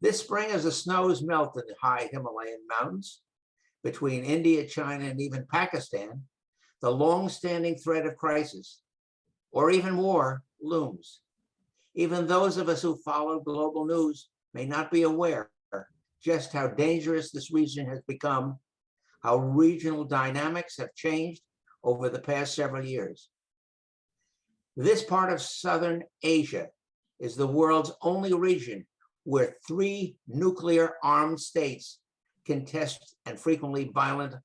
This spring, as the snows melt in the high Himalayan mountains between India, China, and even Pakistan, the long-standing threat of crisis, or even war, looms. Even those of us who follow global news may not be aware just how dangerous this region has become, how regional dynamics have changed over the past several years. This part of Southern Asia is the world's only region where 3 nuclear armed states contest and frequently violent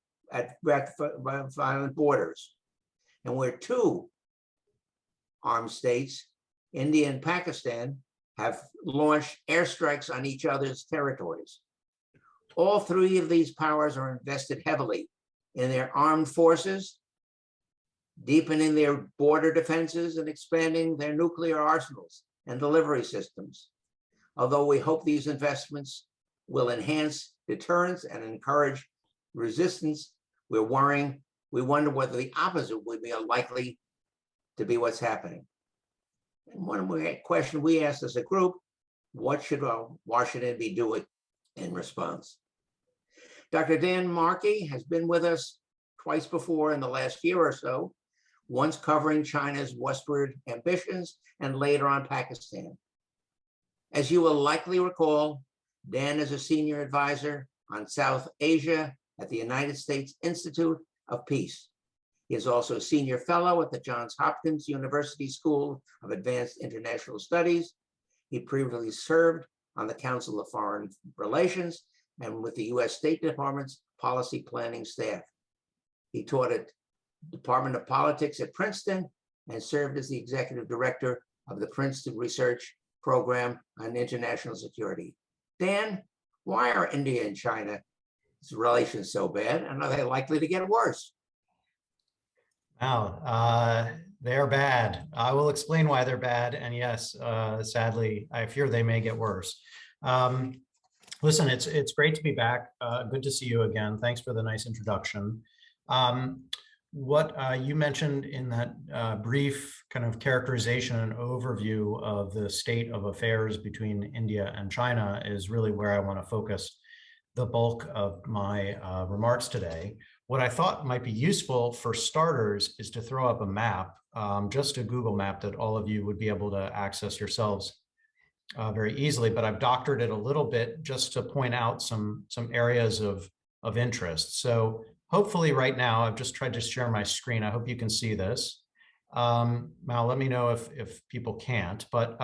borders, and where 2 armed states, India and Pakistan, have launched airstrikes on each other's territories. All 3 of these powers are invested heavily in their armed forces, deepening their border defenses and expanding their nuclear arsenals and delivery systems. Although we hope these investments will enhance deterrence and encourage resistance, we wonder whether the opposite would be likely to be what's happening. And one question we asked as a group, what should Washington be doing in response? Dr. Dan Markey has been with us twice before in the last year or so, once covering China's westward ambitions and later on Pakistan. As you will likely recall, Dan is a senior advisor on South Asia at the United States Institute of Peace. He is also a senior fellow at the Johns Hopkins University School of Advanced International Studies. He previously served on the Council of Foreign Relations and with the U.S. State Department's policy planning staff. He taught at Department of Politics at Princeton and served as the executive director of the Princeton Research Program on International Security. Dan, why are India and China's relations so bad, and are they likely to get worse? Wow, they're bad. I will explain why they're bad, and yes, sadly, I fear they may get worse. Listen, it's great to be back. Good to see you again. Thanks for the nice introduction. What you mentioned in that brief kind of characterization and overview of the state of affairs between India and China is really where I want to focus the bulk of my remarks today. What I thought might be useful for starters is to throw up a map, just a Google map that all of you would be able to access yourselves very easily, but I've doctored it a little bit just to point out some areas of interest. So hopefully right now, I've just tried to share my screen. I hope you can see this. Mal, let me know if people can't, but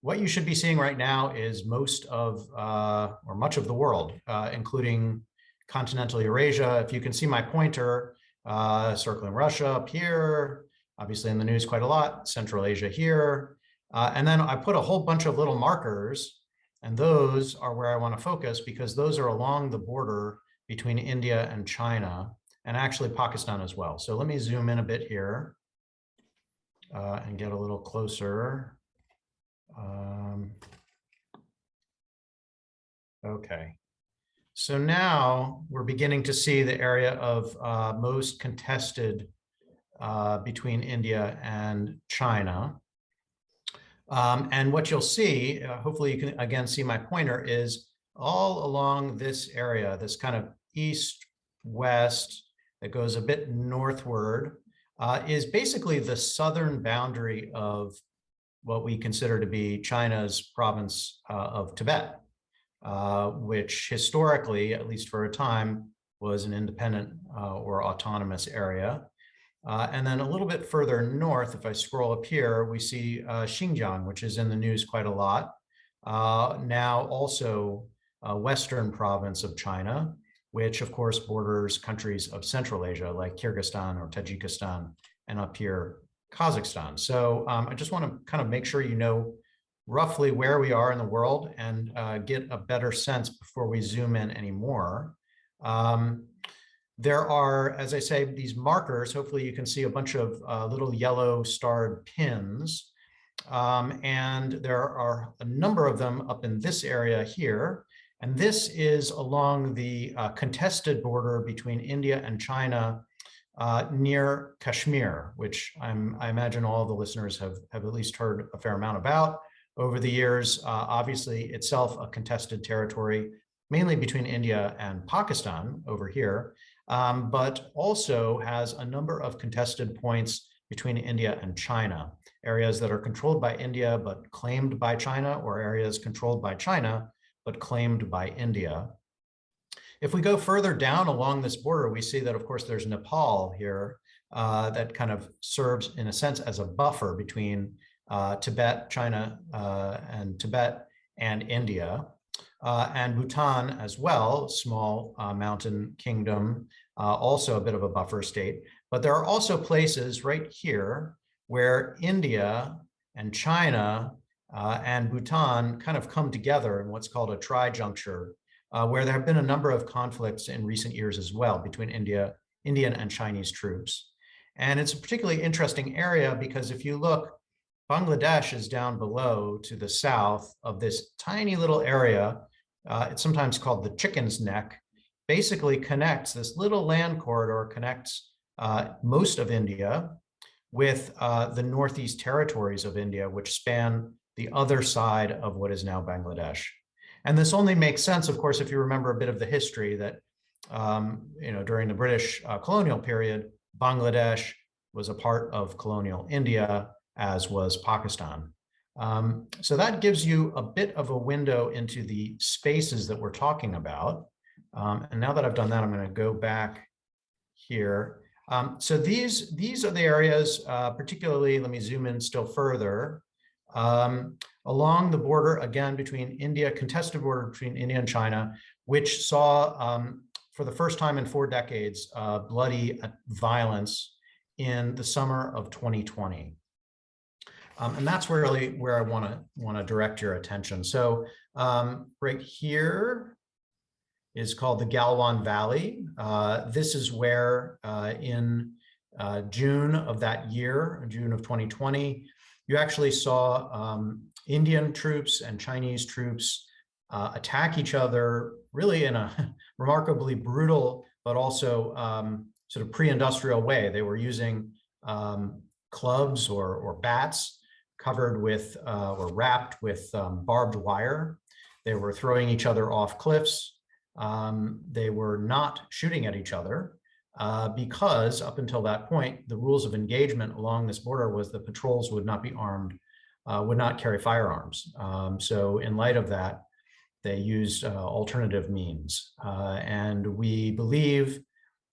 what you should be seeing right now is most of, or much of the world, including continental Eurasia. If you can see my pointer, circling Russia up here, obviously in the news quite a lot, Central Asia here. And then I put a whole bunch of little markers, and those are where I want to focus because those are along the border between India and China, and actually Pakistan as well. So let me zoom in a bit here and get a little closer. Okay. So now we're beginning to see the area of most contested between India and China. And what you'll see, hopefully you can again see my pointer, is all along this area, this kind of east-west that goes a bit northward, is basically the southern boundary of what we consider to be China's province of Tibet. Which historically, at least for a time, was an independent or autonomous area. And then a little bit further north, if I scroll up here, we see Xinjiang, which is in the news quite a lot. Now also a western province of China, which of course borders countries of Central Asia like Kyrgyzstan or Tajikistan, and up here, Kazakhstan. So I just want to kind of make sure you know roughly where we are in the world and get a better sense before we zoom in anymore. There are, as I say, these markers. Hopefully you can see a bunch of little yellow starred pins. And there are a number of them up in this area here. And this is along the contested border between India and China near Kashmir, which I imagine all the listeners have at least heard a fair amount about. over the years, obviously itself a contested territory, mainly between India and Pakistan over here, but also has a number of contested points between India and China, areas that are controlled by India but claimed by China, or areas controlled by China but claimed by India. If we go further down along this border, we see that, of course, there's Nepal here that kind of serves, in a sense, as a buffer between Tibet, China, and Tibet and India, and Bhutan as well, small mountain kingdom, also a bit of a buffer state. But there are also places right here where India and China and Bhutan kind of come together in what's called a trijuncture, where there have been a number of conflicts in recent years as well between Indian and Chinese troops. And it's a particularly interesting area because if you look, Bangladesh is down below to the south of this tiny little area. It's sometimes called the Chicken's Neck. Basically connects, this little land corridor connects most of India with the Northeast territories of India, which span the other side of what is now Bangladesh. And this only makes sense, of course, if you remember a bit of the history that, during the British colonial period, Bangladesh was a part of colonial India, as was Pakistan. So that gives you a bit of a window into the spaces that we're talking about. And now that I've done that, I'm going to go back here. So these are the areas, particularly, let me zoom in still further, along the border, again, between India, contested border between India and China, which saw, for the first time in 4 decades, bloody violence in the summer of 2020. And that's really where I want to direct your attention. So right here is called the Galwan Valley. This is where in June of that year, June of 2020, you actually saw Indian troops and Chinese troops attack each other really in a remarkably brutal, but also sort of pre-industrial way. They were using clubs or bats covered with or wrapped with barbed wire. They were throwing each other off cliffs. They were not shooting at each other because up until that point, the rules of engagement along this border was that patrols would not be armed, would not carry firearms. So in light of that, they used alternative means. And we believe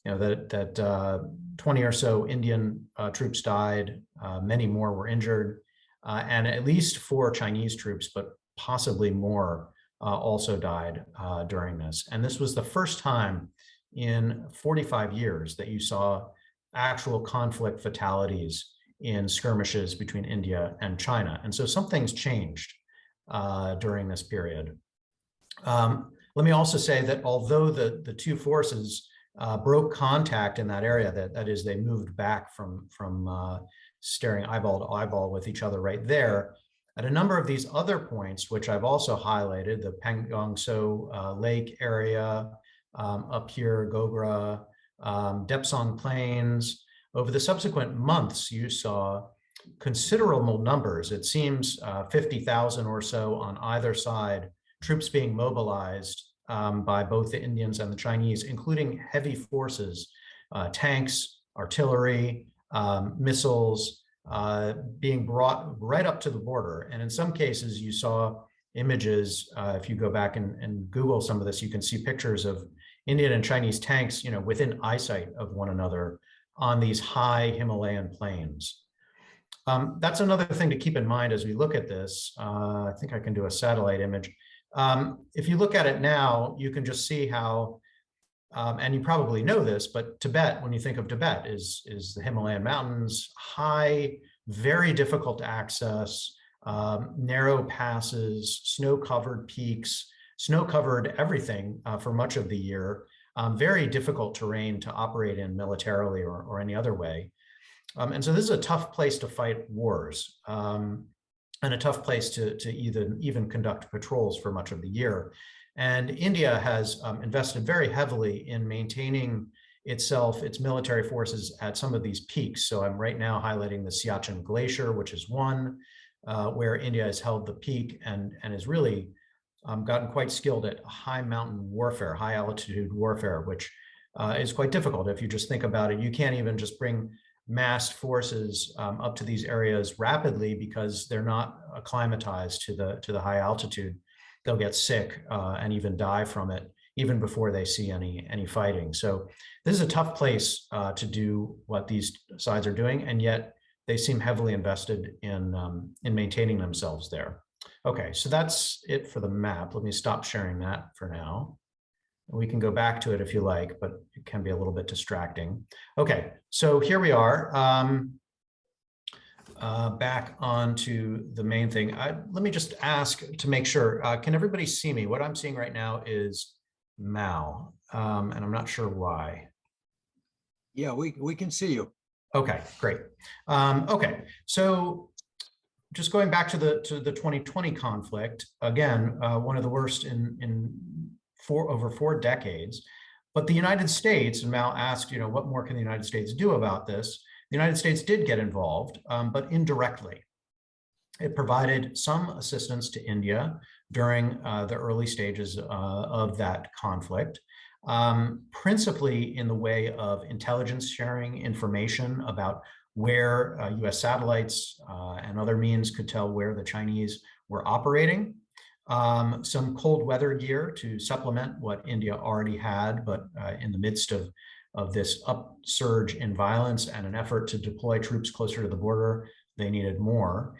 that 20 or so Indian troops died, many more were injured, and at least 4 Chinese troops, but possibly more, also died during this. And this was the first time in 45 years that you saw actual conflict fatalities in skirmishes between India and China. And so something's changed during this period. Let me also say that although the 2 forces broke contact in that area, that is, they moved back from staring eyeball to eyeball with each other right there, at a number of these other points, which I've also highlighted, the Pangongso Lake area, up here, Gogra, Depsang Plains, over the subsequent months, you saw considerable numbers. It seems 50,000 or so on either side, troops being mobilized by both the Indians and the Chinese, including heavy forces, tanks, artillery, missiles, being brought right up to the border. And in some cases, you saw images, if you go back and Google some of this, you can see pictures of Indian and Chinese tanks, within eyesight of one another on these high Himalayan plains. That's another thing to keep in mind as we look at this. I think I can do a satellite image. If you look at it now, you can just see how, and you probably know this, but Tibet, when you think of Tibet, is the Himalayan mountains, high, very difficult to access, narrow passes, snow-covered peaks, snow-covered everything for much of the year, very difficult terrain to operate in militarily or any other way. And so this is a tough place to fight wars. And a tough place to even conduct patrols for much of the year. And India has invested very heavily in maintaining its military forces at some of these peaks. So I'm right now highlighting the Siachen Glacier, which is one. where India has held the peak and has really gotten quite skilled at high mountain warfare, high altitude warfare, which is quite difficult. If you just think about it, you can't even just bring massed forces up to these areas rapidly because they're not acclimatized to the high altitude. They'll get sick and even die from it even before they see any fighting. So this is a tough place to do what these sides are doing, and yet they seem heavily invested in maintaining themselves there. Okay, so that's it for the map. Let me stop sharing that for now. We can go back to it if you like, but it can be a little bit distracting. Okay, so here we are. Back onto the main thing. Let me just ask to make sure, can everybody see me? What I'm seeing right now is Mao, and I'm not sure why. Yeah, we can see you. Okay, great. Okay, so just going back to the 2020 conflict, again, one of the worst in over 4 decades. But the United States, and Mao asked, what more can the United States do about this? The United States did get involved, but indirectly. It provided some assistance to India during the early stages of that conflict, principally in the way of intelligence sharing, information about where US satellites and other means could tell where the Chinese were operating, some cold weather gear to supplement what India already had, but in the midst of this upsurge in violence and an effort to deploy troops closer to the border, they needed more.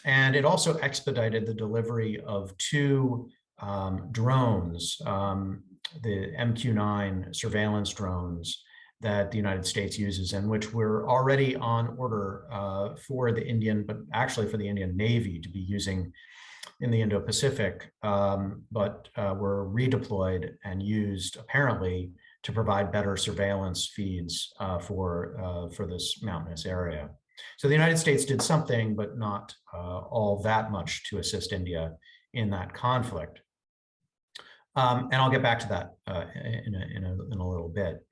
And it also expedited the delivery of 2 drones, the MQ-9 surveillance drones that the United States uses, and which were already on order for the Indian, but actually for the Indian Navy to be using in the Indo-Pacific, but were redeployed and used apparently to provide better surveillance feeds for this mountainous area. So the United States did something, but not all that much to assist India in that conflict. And I'll get back to that in a little bit.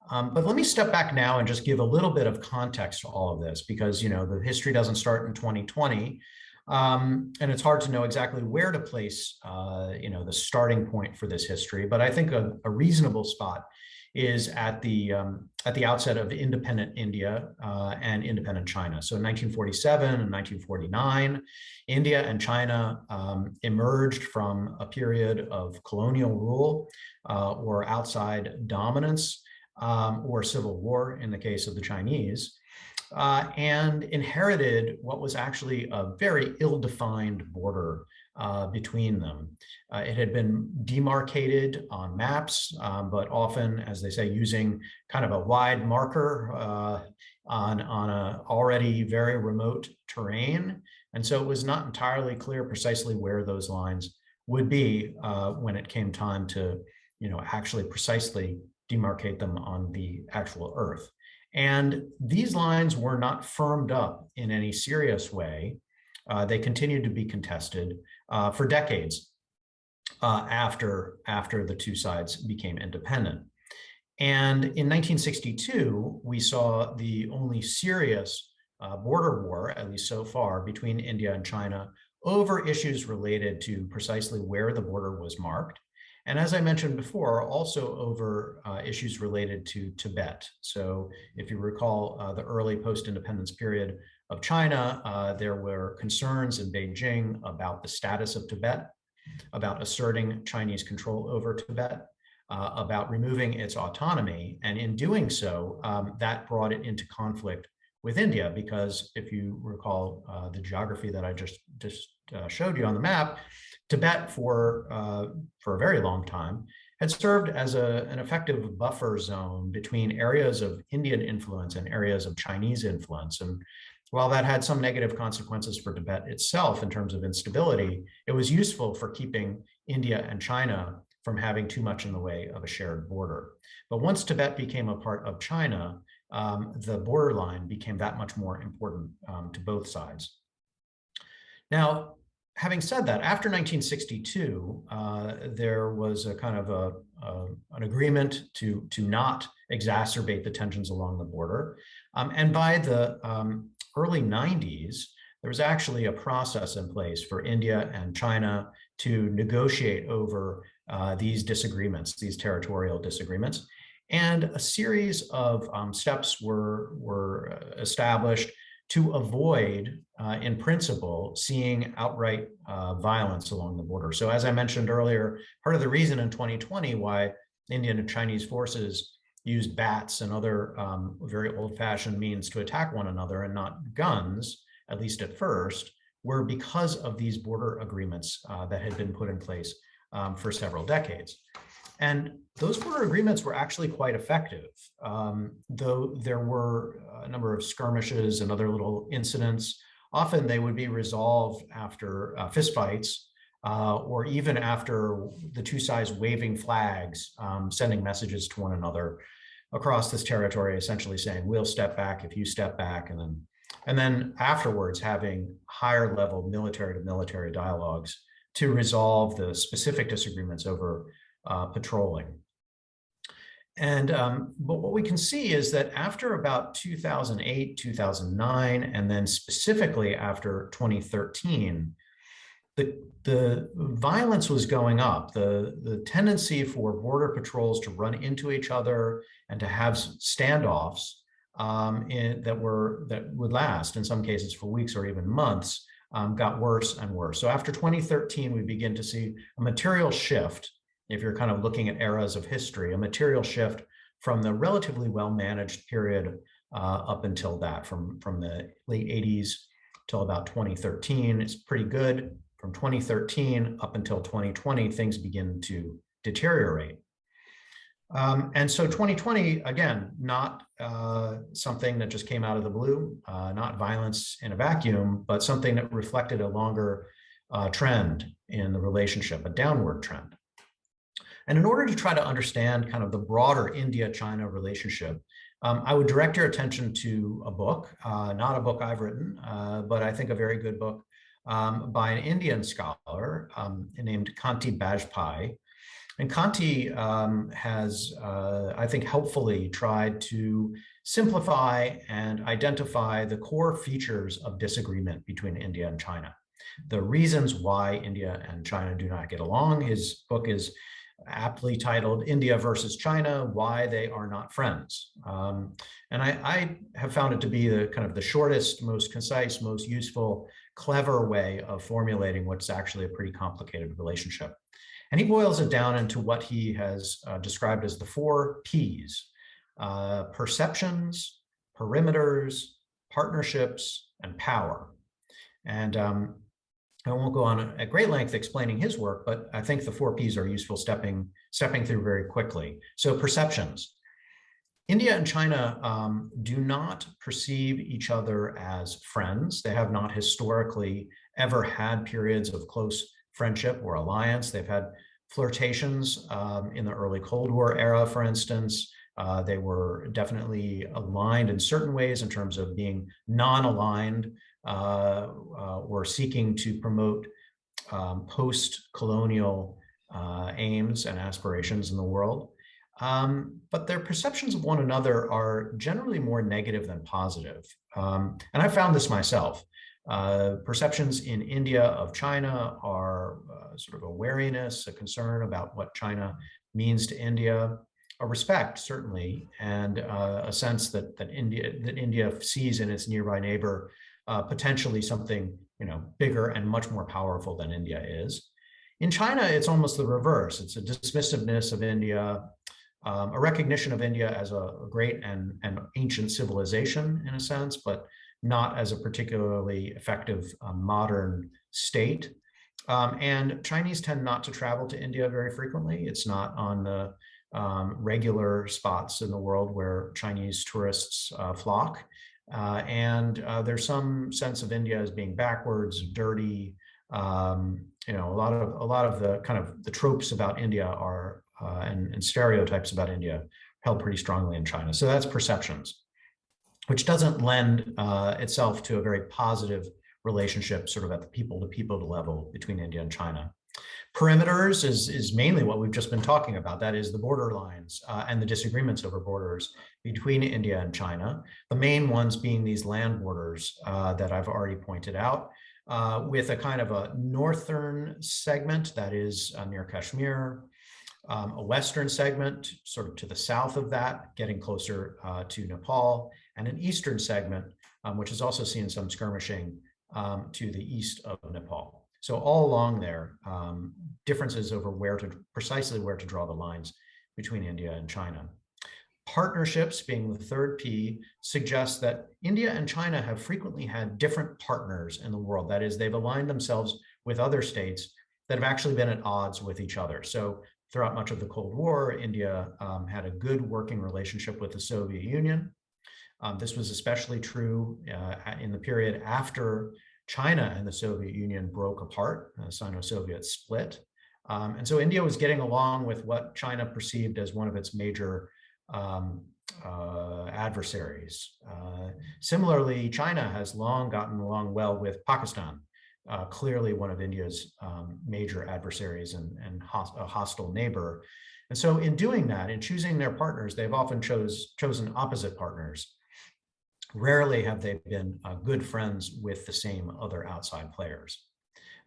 But let me step back now and just give a little bit of context to all of this, because the history doesn't start in 2020, and it's hard to know exactly where to place the starting point for this history. But I think a reasonable spot is at the outset of independent India and independent China. So in 1947 and 1949, India and China emerged from a period of colonial rule or outside dominance or civil war in the case of the Chinese, and inherited what was actually a very ill-defined border between them. It had been demarcated on maps, but often, as they say, using kind of a wide marker on a already very remote terrain. And so it was not entirely clear precisely where those lines would be when it came time to, actually precisely demarcate them on the actual Earth. And these lines were not firmed up in any serious way. They continued to be contested for decades after the 2 sides became independent. And in 1962, we saw the only serious border war, at least so far, between India and China over issues related to precisely where the border was marked. And as I mentioned before, also over issues related to Tibet. So if you recall the early post-independence period of China, there were concerns in Beijing about the status of Tibet, about asserting Chinese control over Tibet, about removing its autonomy. And in doing so, that brought it into conflict with India, because if you recall the geography that I just showed you on the map, Tibet for a very long time had served as an effective buffer zone between areas of Indian influence and areas of Chinese influence. And while that had some negative consequences for Tibet itself in terms of instability, it was useful for keeping India and China from having too much in the way of a shared border. But once Tibet became a part of China, the borderline became that much more important to both sides. Now, having said that, after 1962, there was a kind of an agreement to not exacerbate the tensions along the border. And by the early 90s, there was actually a process in place for India and China to negotiate over these disagreements, these territorial disagreements. And a series of steps were established to avoid, in principle, seeing outright violence along the border. So as I mentioned earlier, part of the reason in 2020 why Indian and Chinese forces used bats and other very old-fashioned means to attack one another and not guns, at least at first, were because of these border agreements that had been put in place for several decades. And those border agreements were actually quite effective, though there were a number of skirmishes and other little incidents. Often they would be resolved after fistfights or even after the two sides waving flags, sending messages to one another across this territory, essentially saying, we'll step back if you step back. And then afterwards having higher level military to military dialogues to resolve the specific disagreements over patrolling. And but what we can see is that after about 2008, 2009, and then specifically after 2013, the violence was going up. The tendency for border patrols to run into each other and to have standoffs that would last, in some cases for weeks or even months, got worse and worse. So after 2013, we begin to see a material shift. If you're kind of looking at eras of history, a material shift from the relatively well-managed period up until that, from the late 80s till about 2013, it's pretty good. From 2013 up until 2020, things begin to deteriorate. And so 2020, again, not something that just came out of the blue, not violence in a vacuum, but something that reflected a longer trend in the relationship, a downward trend. And in order to try to understand kind of the broader India-China relationship, I would direct your attention to a book, not a book I've written, but I think a very good book by an Indian scholar named Kanti Bajpai. And Kanti has, I think, helpfully tried to simplify and identify the core features of disagreement between India and China. The reasons why India and China do not get along. His book is aptly titled India versus China, Why They Are Not Friends. And I have found it to be the kind of the shortest, most concise, most useful, clever way of formulating what's actually a pretty complicated relationship. And he boils it down into what he has described as the 4 Ps: perceptions, perimeters, partnerships, and power. And I won't go on at great length explaining his work, but I think the 4 Ps are useful stepping through very quickly. So perceptions. India and China do not perceive each other as friends. They have not historically ever had periods of close friendship or alliance. They've had flirtations in the early Cold War era, for instance. They were definitely aligned in certain ways in terms of being non-aligned or seeking to promote post-colonial aims and aspirations in the world. But their perceptions of one another are generally more negative than positive. And I found this myself. Perceptions in India of China are sort of a wariness, a concern about what China means to India, a respect, certainly, and a sense that India sees in its nearby neighbor potentially something bigger and much more powerful than India is. In China, it's almost the reverse. It's a dismissiveness of India, a recognition of India as a great and ancient civilization in a sense, but not as a particularly effective modern state. And Chinese tend not to travel to India very frequently. It's not on the regular spots in the world where Chinese tourists flock. And there's some sense of India as being backwards, dirty. A lot of the kind of the tropes about India are and stereotypes about India held pretty strongly in China. So that's perceptions, which doesn't lend itself to a very positive relationship sort of at the people-to-people level between India and China. Perimeters is mainly what we've just been talking about. That is the border lines and the disagreements over borders between India and China. The main ones being these land borders that I've already pointed out, with a kind of a northern segment that is near Kashmir, a western segment sort of to the south of that, getting closer to Nepal, and an eastern segment, which has also seen some skirmishing to the east of Nepal. So all along there, differences over precisely where to draw the lines between India and China. Partnerships, being the third P, suggests that India and China have frequently had different partners in the world. That is, they've aligned themselves with other states that have actually been at odds with each other. So throughout much of the Cold War, India had a good working relationship with the Soviet Union. This was especially true in the period after China and the Soviet Union broke apart, the Sino-Soviet split. And so India was getting along with what China perceived as one of its major adversaries. Similarly, China has long gotten along well with Pakistan, clearly one of India's major adversaries and a hostile neighbor. And so in doing that, in choosing their partners, they've often chosen opposite partners. Rarely have they been good friends with the same other outside players.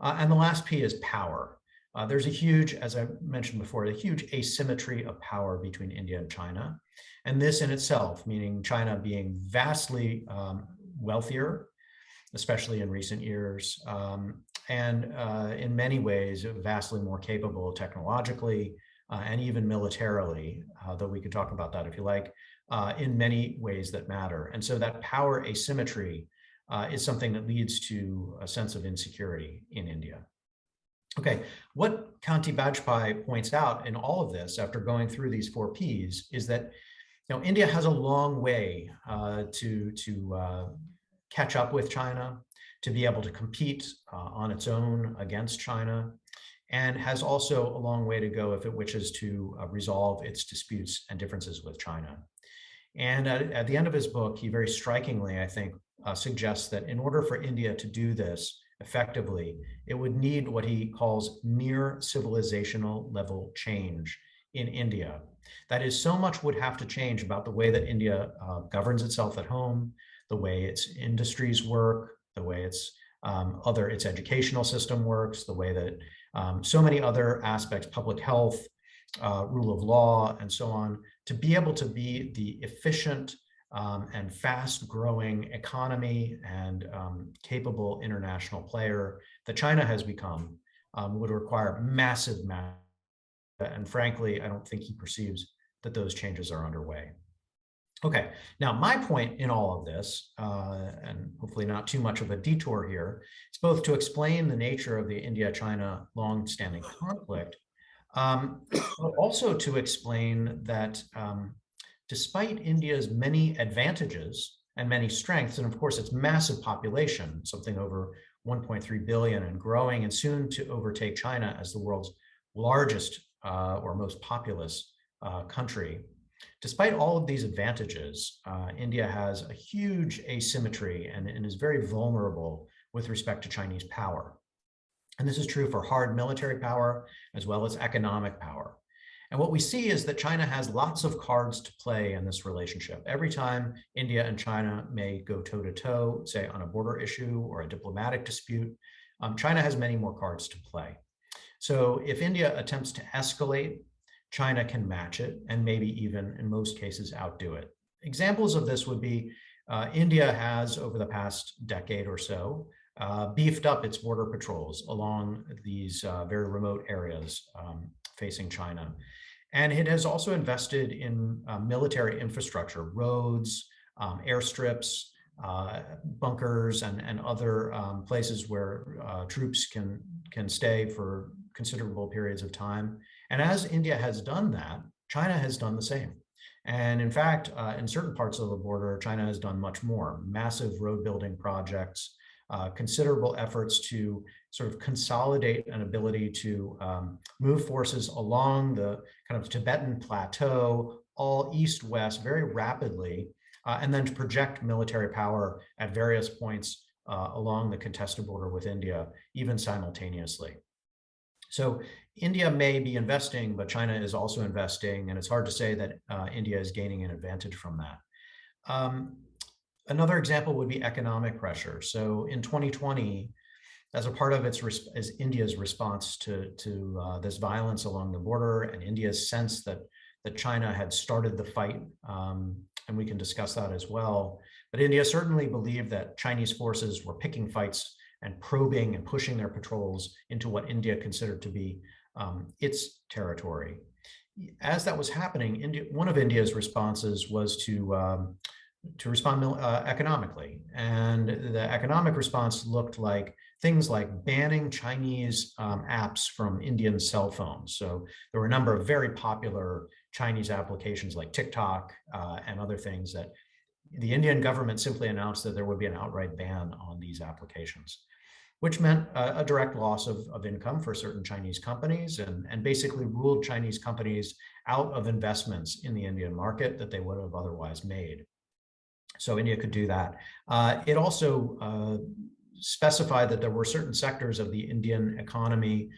And the last P is power. There's a huge, as I mentioned before, a huge asymmetry of power between India and China. And this in itself, meaning China being vastly wealthier, especially in recent years, and in many ways vastly more capable technologically and even militarily, though we could talk about that if you like, in many ways that matter. And so that power asymmetry is something that leads to a sense of insecurity in India. Okay, what Kanti Bajpai points out in all of this, after going through these four Ps, is that India has a long way to catch up with China, to be able to compete on its own against China, and has also a long way to go if it wishes to resolve its disputes and differences with China. And at the end of his book, he very strikingly, I think, suggests that in order for India to do this effectively, it would need what he calls near civilizational level change in India. That is, so much would have to change about the way that India governs itself at home, the way its industries work, the way its educational system works, the way that so many other aspects, public health, rule of law, and so on, to be able to be the efficient and fast-growing economy and capable international player that China has become would require massive, and frankly, I don't think he perceives that those changes are underway. Okay, now my point in all of this, and hopefully not too much of a detour here, is both to explain the nature of the India-China long-standing conflict, but also to explain that despite India's many advantages and many strengths, and of course its massive population, something over 1.3 billion and growing, and soon to overtake China as the world's largest or most populous country. Despite all of these advantages, India has a huge asymmetry and is very vulnerable with respect to Chinese power. And this is true for hard military power as well as economic power. And what we see is that China has lots of cards to play in this relationship. Every time India and China may go toe-to-toe, say on a border issue or a diplomatic dispute, China has many more cards to play. So if India attempts to escalate, China can match it and maybe even in most cases outdo it. Examples of this would be India has over the past decade or so beefed up its border patrols along these very remote areas facing China. And it has also invested in military infrastructure, roads, airstrips, bunkers, and other places where troops can stay for considerable periods of time. And as India has done that, China has done the same. And in fact, in certain parts of the border, China has done much more. Massive road building projects, considerable efforts to sort of consolidate an ability to move forces along the kind of Tibetan plateau, all east-west very rapidly, and then to project military power at various points along the contested border with India, even simultaneously. So India may be investing, but China is also investing, and it's hard to say that India is gaining an advantage from that. Another example would be economic pressure. So in 2020, as a part of as India's response to this violence along the border and India's sense that China had started the fight, and we can discuss that as well. But India certainly believed that Chinese forces were picking fights and probing and pushing their patrols into what India considered to be its territory. As that was happening, one of India's responses was to respond economically. And the economic response looked like things like banning Chinese apps from Indian cell phones. So there were a number of very popular Chinese applications like TikTok and other things that the Indian government simply announced that there would be an outright ban on these applications, which meant a direct loss of income for certain Chinese companies and basically ruled Chinese companies out of investments in the Indian market that they would have otherwise made. So India could do that. It also specified that there were certain sectors of the Indian economy,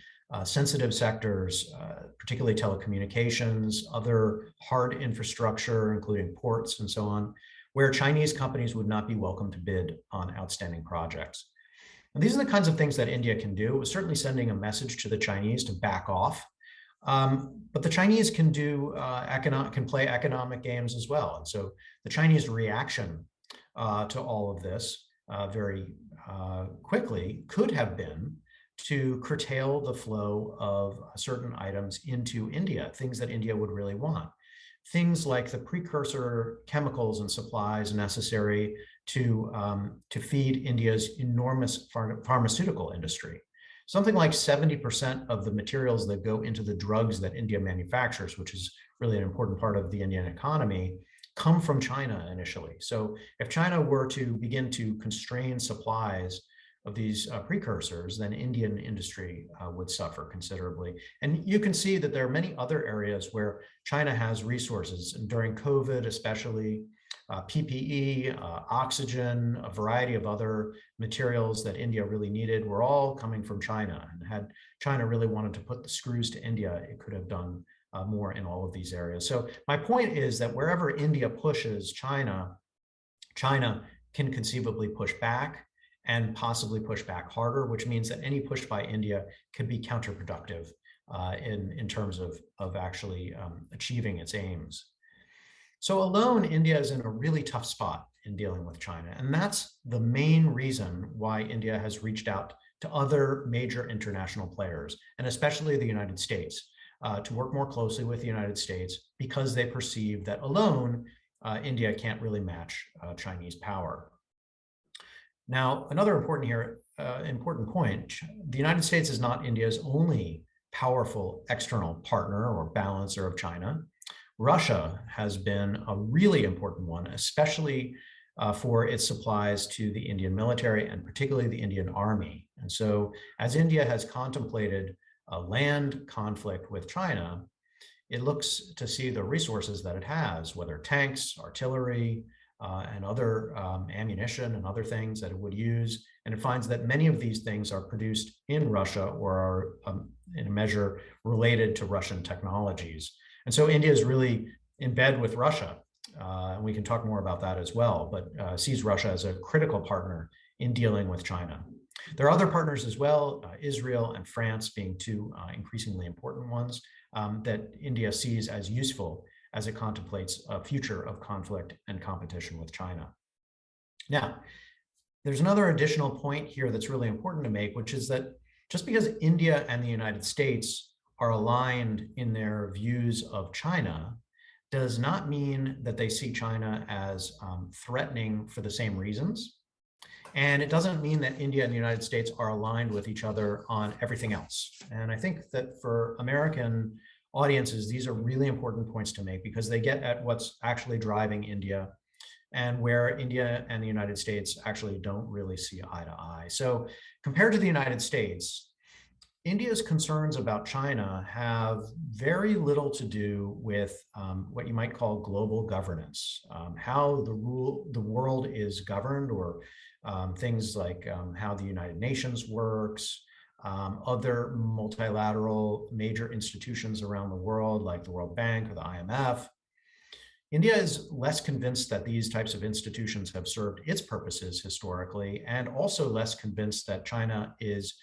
sensitive sectors, particularly telecommunications, other hard infrastructure, including ports and so on, where Chinese companies would not be welcome to bid on outstanding projects. And these are the kinds of things that India can do. It was certainly sending a message to the Chinese to back off. But the Chinese can play economic games as well. And so the Chinese reaction to all of this very quickly could have been to curtail the flow of certain items into India, things that India would really want. Things like the precursor chemicals and supplies necessary to feed India's enormous pharmaceutical industry. Something like 70% of the materials that go into the drugs that India manufactures, which is really an important part of the Indian economy, come from China initially. So if China were to begin to constrain supplies of these precursors, then Indian industry would suffer considerably. And you can see that there are many other areas where China has resources, and during COVID especially, PPE, oxygen, a variety of other materials that India really needed were all coming from China. And had China really wanted to put the screws to India, it could have done more in all of these areas. So my point is that wherever India pushes China, China can conceivably push back and possibly push back harder, which means that any push by India could be counterproductive in terms of actually achieving its aims. So alone, India is in a really tough spot in dealing with China. And that's the main reason why India has reached out to other major international players, and especially the United States, to work more closely with the United States because they perceive that alone, India can't really match Chinese power. Now, another important point, the United States is not India's only powerful external partner or balancer of China. Russia has been a really important one, especially for its supplies to the Indian military and particularly the Indian army. And so as India has contemplated a land conflict with China, it looks to see the resources that it has, whether tanks, artillery, and other ammunition and other things that it would use. And it finds that many of these things are produced in Russia or are in a measure related to Russian technologies. And so India is really in bed with Russia. And we can talk more about that as well, but sees Russia as a critical partner in dealing with China. There are other partners as well, Israel and France being two increasingly important ones that India sees as useful as it contemplates a future of conflict and competition with China. Now, there's another additional point here that's really important to make, which is that just because India and the United States are aligned in their views of China does not mean that they see China as threatening for the same reasons. And it doesn't mean that India and the United States are aligned with each other on everything else. And I think that for American audiences, these are really important points to make because they get at what's actually driving India and where India and the United States actually don't really see eye to eye. So compared to the United States, India's concerns about China have very little to do with what you might call global governance, how the world is governed, or things like how the United Nations works, other multilateral major institutions around the world, like the World Bank or the IMF. India is less convinced that these types of institutions have served its purposes historically, and also less convinced that China is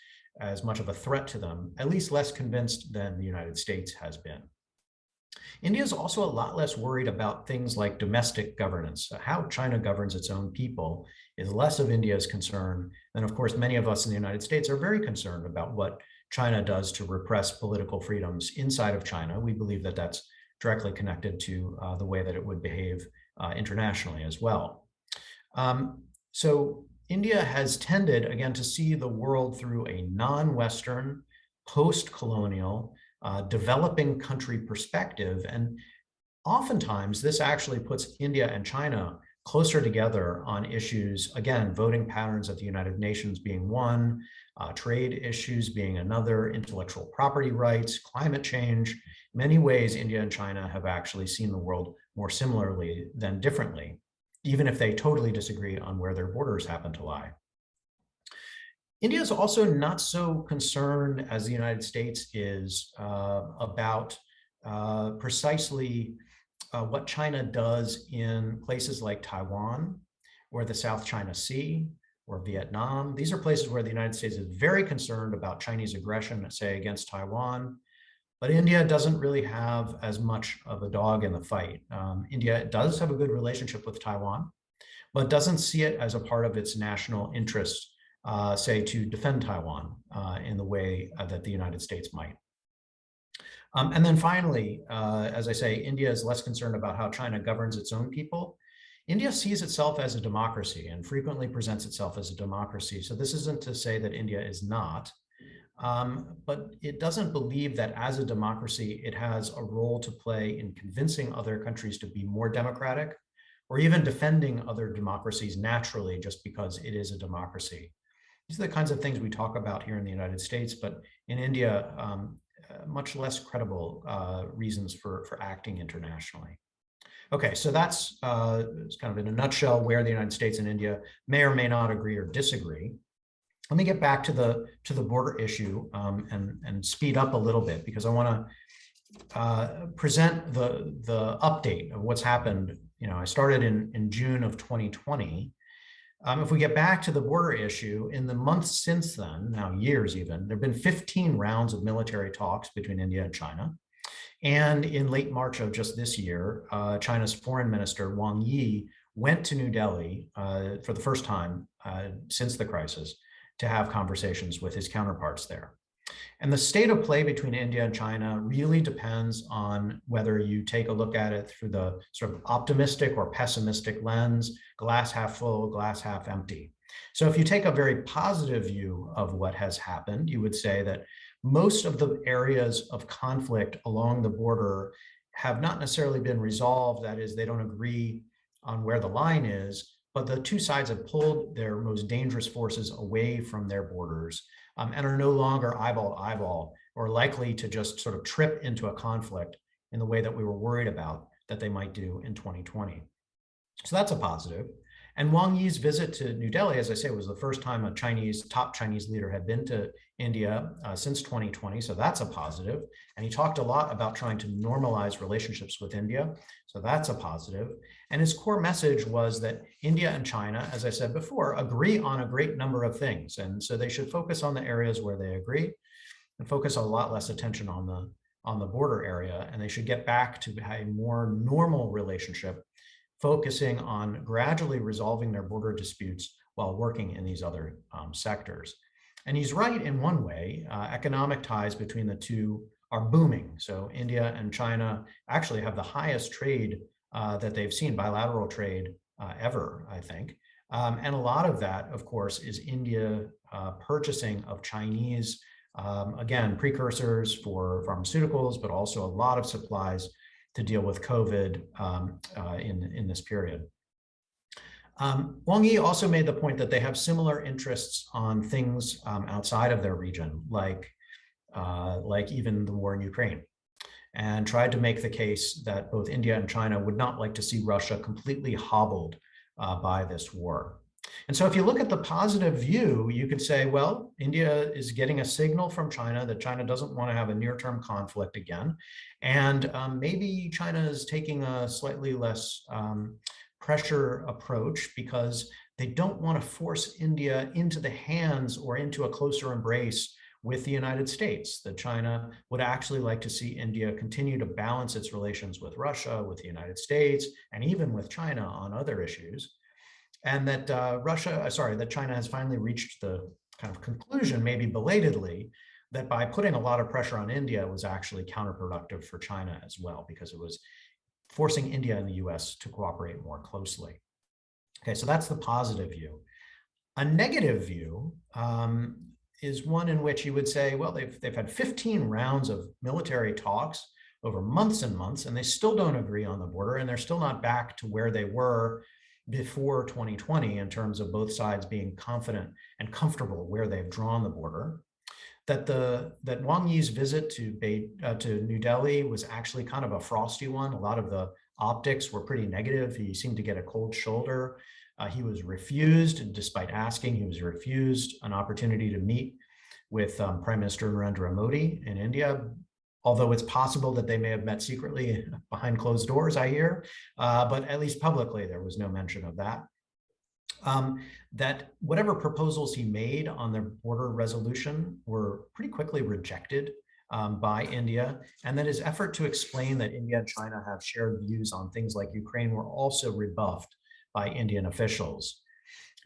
as much of a threat to them, at least less convinced than the United States has been. India is also a lot less worried about things like domestic governance. How China governs its own people is less of India's concern than, of course, many of us in the United States are very concerned about what China does to repress political freedoms inside of China. We believe that that's directly connected to the way that it would behave internationally as well. So India has tended, again, to see the world through a non-Western, post-colonial, developing country perspective. And oftentimes this actually puts India and China closer together on issues, again, voting patterns at the United Nations being one, trade issues being another, intellectual property rights, climate change. In many ways, India and China have actually seen the world more similarly than differently, even if they totally disagree on where their borders happen to lie. India is also not so concerned as the United States is about precisely what China does in places like Taiwan or the South China Sea or Vietnam. These are places where the United States is very concerned about Chinese aggression, say, against Taiwan. But India doesn't really have as much of a dog in the fight. India does have a good relationship with Taiwan, but doesn't see it as a part of its national interest, say, to defend Taiwan in the way that the United States might. And then finally, as I say, India is less concerned about how China governs its own people. India sees itself as a democracy and frequently presents itself as a democracy. So this isn't to say that India is not, but it doesn't believe that as a democracy, it has a role to play in convincing other countries to be more democratic, or even defending other democracies naturally just because it is a democracy. These are the kinds of things we talk about here in the United States, but in India, much less credible reasons for acting internationally. Okay, so that's kind of in a nutshell where the United States and India may or may not agree or disagree. Let me get back to the border issue and speed up a little bit, because I want to present the update of what's happened. You know, I started in June of 2020. If we get back to the border issue, in the months since then, now years even, there have been 15 rounds of military talks between India and China. And in late March of just this year, China's foreign minister, Wang Yi, went to New Delhi for the first time since the crisis to have conversations with his counterparts there. And the state of play between India and China really depends on whether you take a look at it through the sort of optimistic or pessimistic lens, glass half full, glass half empty. So if you take a very positive view of what has happened, you would say that most of the areas of conflict along the border have not necessarily been resolved. That is, they don't agree on where the line is, but the two sides have pulled their most dangerous forces away from their borders and are no longer eyeball to eyeball, or likely to just sort of trip into a conflict in the way that we were worried about that they might do in 2020. So that's a positive. And Wang Yi's visit to New Delhi, as I say, was the first time a top Chinese leader had been to India since 2020. So that's a positive. And he talked a lot about trying to normalize relationships with India. So that's a positive. And his core message was that India and China, as I said before, agree on a great number of things. And so they should focus on the areas where they agree and focus a lot less attention on the border area. And they should get back to a more normal relationship, focusing on gradually resolving their border disputes while working in these other sectors. And he's right in one way. Economic ties between the two are booming. So India and China actually have the highest trade that they've seen, bilateral trade ever, I think. And a lot of that, of course, is India purchasing of Chinese, again, precursors for pharmaceuticals, but also a lot of supplies to deal with COVID in this period. Wang Yi also made the point that they have similar interests on things outside of their region, like even the war in Ukraine, and tried to make the case that both India and China would not like to see Russia completely hobbled by this war. And so if you look at the positive view, you could say, well, India is getting a signal from China that China doesn't want to have a near-term conflict again. And maybe China is taking a slightly less pressure approach because they don't want to force India into the hands or into a closer embrace with the United States, that China would actually like to see India continue to balance its relations with Russia, with the United States, and even with China on other issues. And that that China has finally reached the kind of conclusion, maybe belatedly, that by putting a lot of pressure on India was actually counterproductive for China as well, because it was forcing India and the US to cooperate more closely. Okay, so that's the positive view. A negative view is one in which you would say, well, they've had 15 rounds of military talks over months and months, and they still don't agree on the border, and they're still not back to where they were before 2020 in terms of both sides being confident and comfortable where they've drawn the border. That Wang Yi's visit to New Delhi was actually kind of a frosty one. A lot of the optics were pretty negative. He seemed to get a cold shoulder. He was refused, and despite asking, he was refused an opportunity to meet with Prime Minister Narendra Modi in India, although it's possible that they may have met secretly behind closed doors, I hear, but at least publicly, there was no mention of that. That whatever proposals he made on the border resolution were pretty quickly rejected by India, and that his effort to explain that India and China have shared views on things like Ukraine were also rebuffed by Indian officials.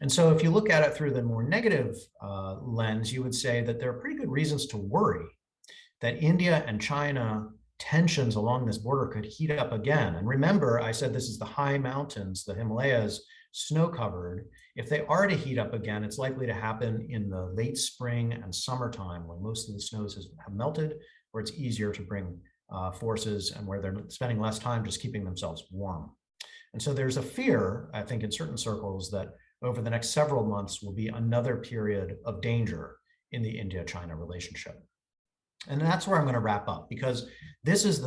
And so if you look at it through the more negative lens, you would say that there are pretty good reasons to worry that India and China tensions along this border could heat up again. And remember, I said this is the high mountains, the Himalayas, snow-covered. If they are to heat up again, it's likely to happen in the late spring and summertime when most of the snows have melted, where it's easier to bring forces and where they're spending less time just keeping themselves warm. And so there's a fear, I think, in certain circles that over the next several months will be another period of danger in the India-China relationship. And that's where I'm going to wrap up, because this is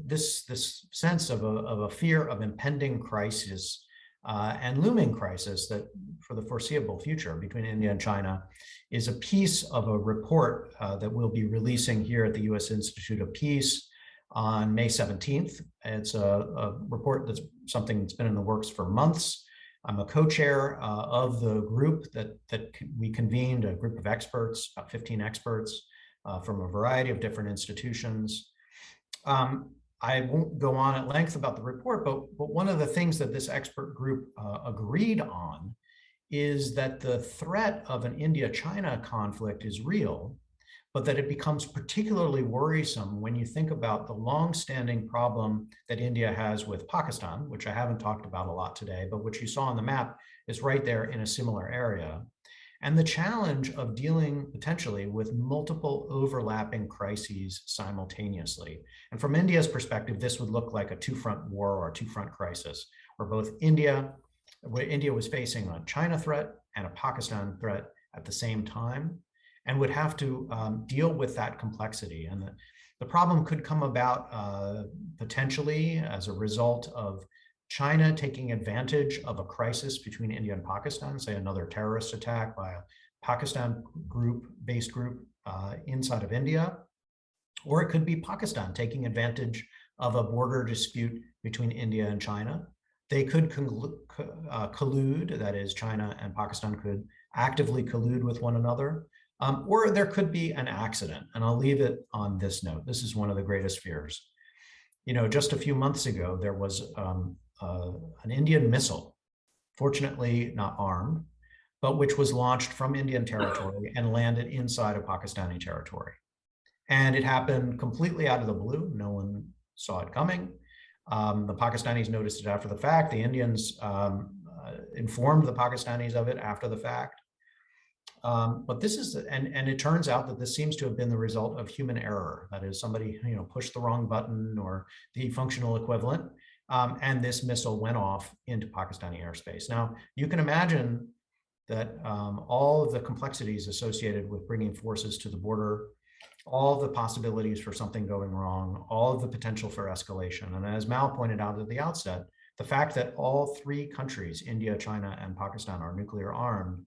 this sense of a fear of impending crisis and looming crisis that for the foreseeable future between India and China is a piece of a report that we'll be releasing here at the U.S. Institute of Peace on May 17th. It's a report that's something that's been in the works for months. I'm a co-chair of the group that we convened, a group of experts, about 15 experts from a variety of different institutions. I won't go on at length about the report, but one of the things that this expert group agreed on is that the threat of an India-China conflict is real, but that it becomes particularly worrisome when you think about the long-standing problem that India has with Pakistan, which I haven't talked about a lot today, but which you saw on the map is right there in a similar area. And the challenge of dealing potentially with multiple overlapping crises simultaneously. And from India's perspective, this would look like a two-front war or a two-front crisis, where India was facing a China threat and a Pakistan threat at the same time, and would have to deal with that complexity. And the problem could come about potentially as a result of China taking advantage of a crisis between India and Pakistan, say another terrorist attack by a Pakistan based group inside of India, or it could be Pakistan taking advantage of a border dispute between India and China. They could collude, that is, China and Pakistan could actively collude with one another, or there could be an accident. And I'll leave it on this note. This is one of the greatest fears. You know, just a few months ago, there was an Indian missile, fortunately not armed, but which was launched from Indian territory and landed inside of Pakistani territory. And it happened completely out of the blue. No one saw it coming. The Pakistanis noticed it after the fact. The Indians informed the Pakistanis of it after the fact. But this is, and it turns out that this seems to have been the result of human error. That is, somebody pushed the wrong button or the functional equivalent, and this missile went off into Pakistani airspace. Now, you can imagine that all of the complexities associated with bringing forces to the border, all of the possibilities for something going wrong, all of the potential for escalation. And as Mal pointed out at the outset, the fact that all three countries, India, China, and Pakistan, are nuclear armed,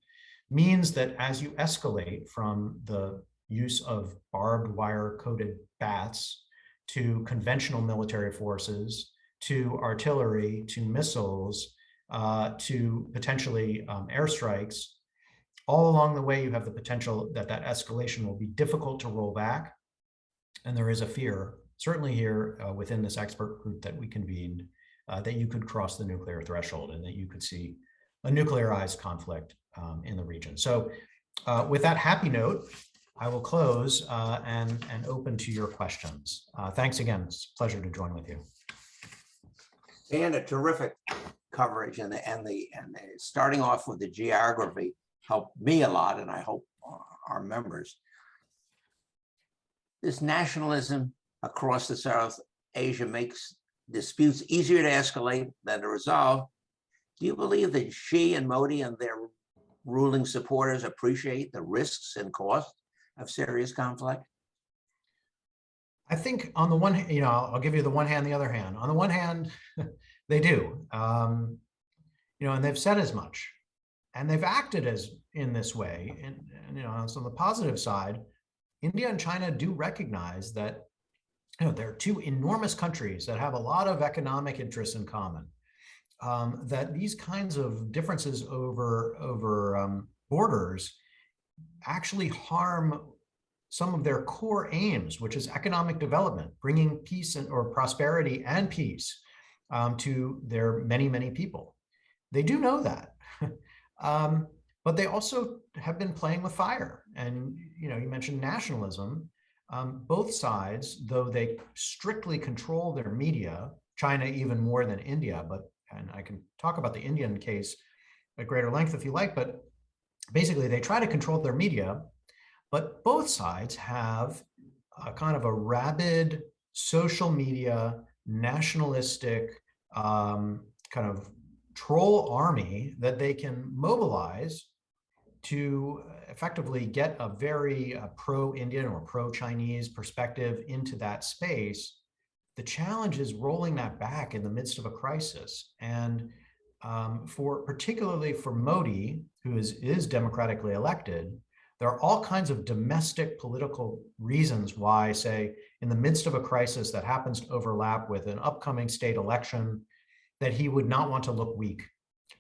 means that as you escalate from the use of barbed wire coated bats to conventional military forces, to artillery, to missiles, to potentially airstrikes, all along the way, you have the potential that that escalation will be difficult to roll back. And there is a fear, certainly here within this expert group that we convened, that you could cross the nuclear threshold and that you could see a nuclearized conflict in the region. So with that happy note, I will close and open to your questions. Thanks again. It's a pleasure to join with you. And a terrific coverage, and the starting off with the geography helped me a lot, and I hope our members. This nationalism across the South Asia makes disputes easier to escalate than to resolve. Do you believe that Xi and Modi and their ruling supporters appreciate the risks and costs of serious conflict? I think on the one hand, I'll give you the one hand, the other hand. On the one hand, they do, and they've said as much, and they've acted as in this way. And so on the positive side, India and China do recognize that they're two enormous countries that have a lot of economic interests in common. That these kinds of differences over borders actually harm some of their core aims, which is economic development, bringing peace or prosperity and peace to their many, many people. They do know that, but they also have been playing with fire. And you mentioned nationalism. Both sides, though they strictly control their media, China even more than India, and I can talk about the Indian case at greater length if you like, but basically they try to control their media, but both sides have a kind of a rabid social media, nationalistic kind of troll army that they can mobilize to effectively get a very pro-Indian or pro-Chinese perspective into that space. The challenge is rolling that back in the midst of a crisis. And particularly for Modi, who is democratically elected, there are all kinds of domestic political reasons why, say, in the midst of a crisis that happens to overlap with an upcoming state election, that he would not want to look weak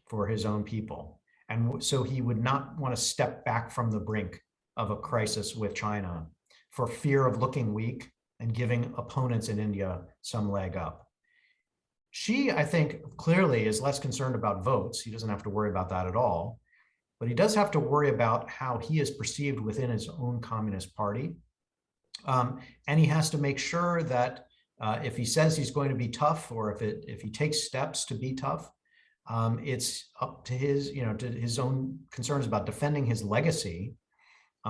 for his own people. And so he would not want to step back from the brink of a crisis with China for fear of looking weak and giving opponents in India some leg up. Xi, I think, clearly is less concerned about votes. He doesn't have to worry about that at all. But he does have to worry about how he is perceived within his own Communist Party. And he has to make sure that if he says he's going to be tough, or if he takes steps to be tough, it's up to his own concerns about defending his legacy,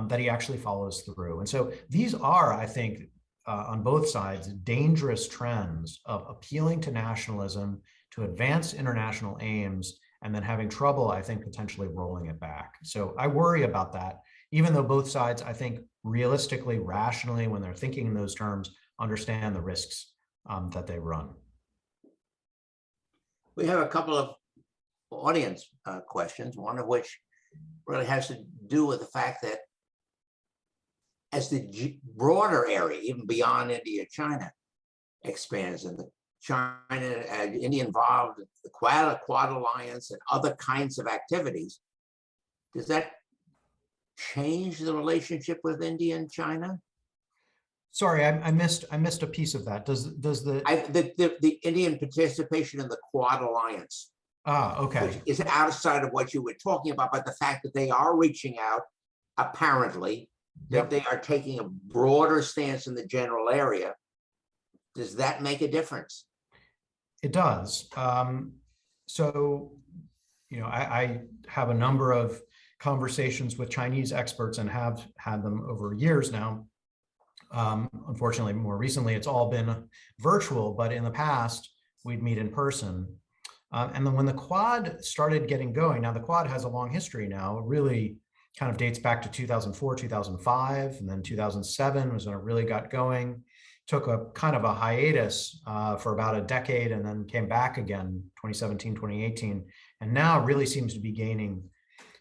that he actually follows through. And so these are, I think, on both sides, dangerous trends of appealing to nationalism to advance international aims, and then having trouble, I think, potentially rolling it back. So I worry about that, even though both sides, I think, realistically, rationally, when they're thinking in those terms, understand the risks that they run. We have a couple of audience questions, one of which really has to do with the fact that as the broader area, even beyond India, China expands, and the China and India involved, the Quad Alliance and other kinds of activities, does that change the relationship with India and China? Sorry, I missed a piece of that. Does the Indian participation in the Quad Alliance? Okay. Which is outside of what you were talking about, but the fact that they are reaching out, apparently, that they are taking a broader stance in the general area, does that make a difference? It does. So, I have a number of conversations with Chinese experts and have had them over years now. Unfortunately, more recently, it's all been virtual, but in the past, we'd meet in person. And then when the Quad started getting going, now the Quad has a long history now, it really kind of dates back to 2004, 2005, and then 2007 was when it really got going. took a kind of a hiatus for about a decade and then came back again, 2017, 2018, and now really seems to be gaining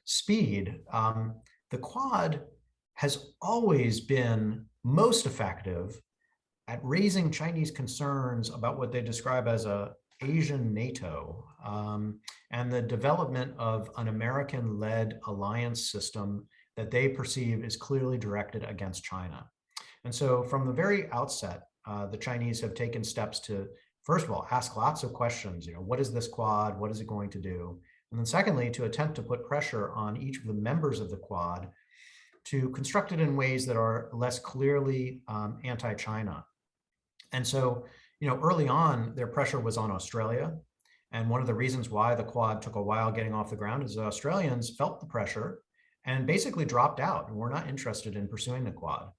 speed. The Quad has always been most effective at raising Chinese concerns about what they describe as a Asian NATO, and the development of an American-led alliance system that they perceive is clearly directed against China. And so from the very outset, the Chinese have taken steps to, first of all, ask lots of questions. What is this Quad? What is it going to do? And then secondly, to attempt to put pressure on each of the members of the Quad to construct it in ways that are less clearly anti-China. And so, early on, their pressure was on Australia. And one of the reasons why the Quad took a while getting off the ground is the Australians felt the pressure and basically dropped out and were not interested in pursuing the Quad.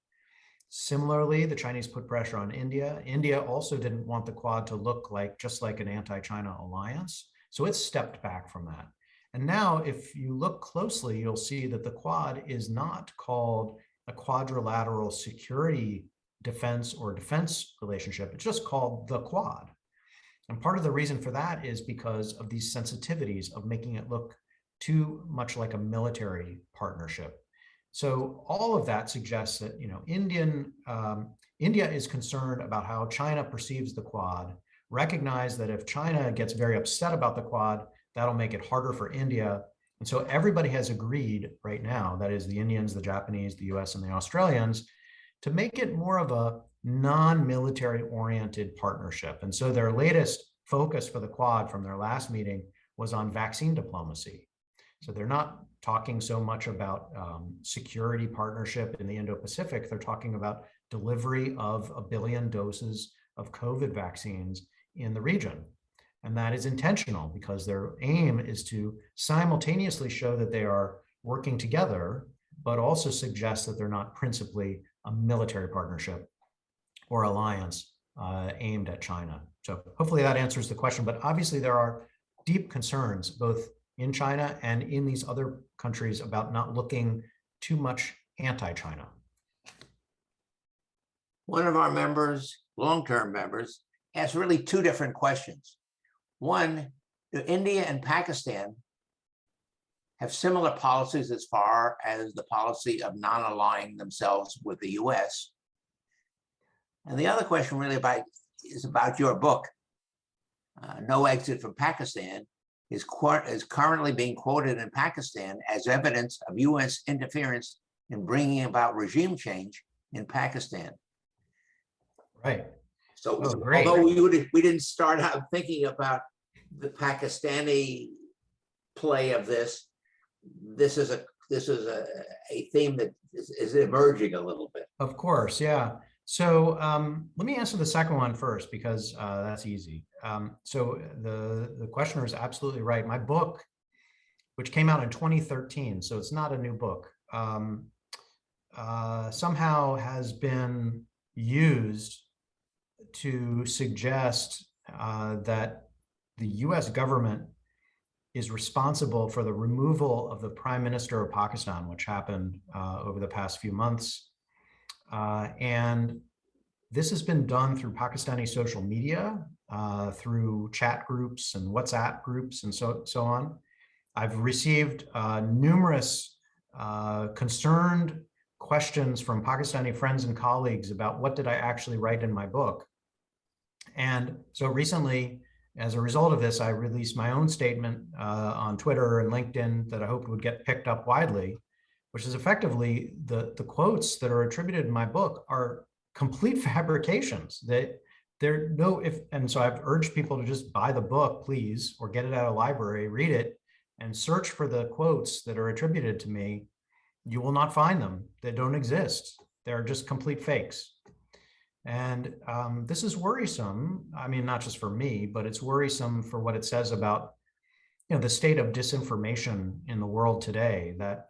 Similarly, the Chinese put pressure on India. India also didn't want the Quad to look just like an anti-China alliance. So it stepped back from that. And now, if you look closely, you'll see that the Quad is not called a quadrilateral security defense relationship. It's just called the Quad. And part of the reason for that is because of these sensitivities of making it look too much like a military partnership. So all of that suggests that India is concerned about how China perceives the Quad, recognize that if China gets very upset about the Quad, that'll make it harder for India. And so everybody has agreed right now, that is the Indians, the Japanese, the US, and the Australians, to make it more of a non-military oriented partnership. And so their latest focus for the Quad from their last meeting was on vaccine diplomacy. So they're not talking so much about security partnership in the Indo-Pacific. They're talking about delivery of 1 billion doses of COVID vaccines in the region. And that is intentional because their aim is to simultaneously show that they are working together, but also suggest that they're not principally a military partnership or alliance aimed at China. So hopefully that answers the question, but obviously there are deep concerns both in China and in these other countries about not looking too much anti-China. One of our members, long-term members, asked really two different questions. One, do India and Pakistan have similar policies as far as the policy of non-aligning themselves with the US? And the other question really is about your book. No Exit from Pakistan is currently being quoted in Pakistan as evidence of US interference in bringing about regime change in Pakistan. Right. So although we didn't start out thinking about the Pakistani play of this is a theme that is emerging a little bit. Of course, yeah. So let me answer the second one first because that's easy. So the questioner is absolutely right. My book, which came out in 2013, so it's not a new book, somehow has been used to suggest that the US government is responsible for the removal of the Prime Minister of Pakistan, which happened over the past few months. And this has been done through Pakistani social media, through chat groups and WhatsApp groups and so on. I've received numerous concerned questions from Pakistani friends and colleagues about what did I actually write in my book. And so recently, as a result of this, I released my own statement on Twitter and LinkedIn that I hoped would get picked up widely, which is effectively the quotes that are attributed in my book are complete fabrications. And so I've urged people to just buy the book, please, or get it at a library, read it, and search for the quotes that are attributed to me. You will not find them. They don't exist. They're just complete fakes. And this is worrisome. I mean, not just for me, but it's worrisome for what it says about the state of disinformation in the world today. That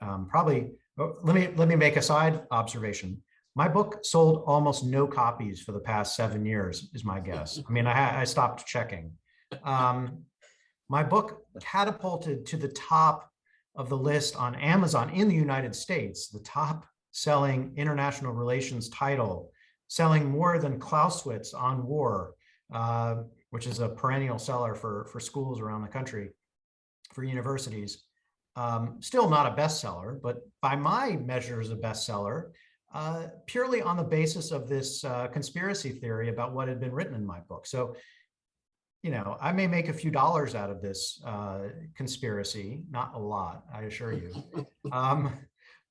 let me make a side observation. My book sold almost no copies for the past 7 years, is my guess. I mean, I stopped checking. My book catapulted to the top of the list on Amazon in the United States, the top selling international relations title selling more than Clausewitz on war, which is a perennial seller for schools around the country, for universities. Still not a bestseller, but by my measures, a bestseller, purely on the basis of this conspiracy theory about what had been written in my book. So, you know, I may make a few dollars out of this conspiracy, not a lot, I assure you.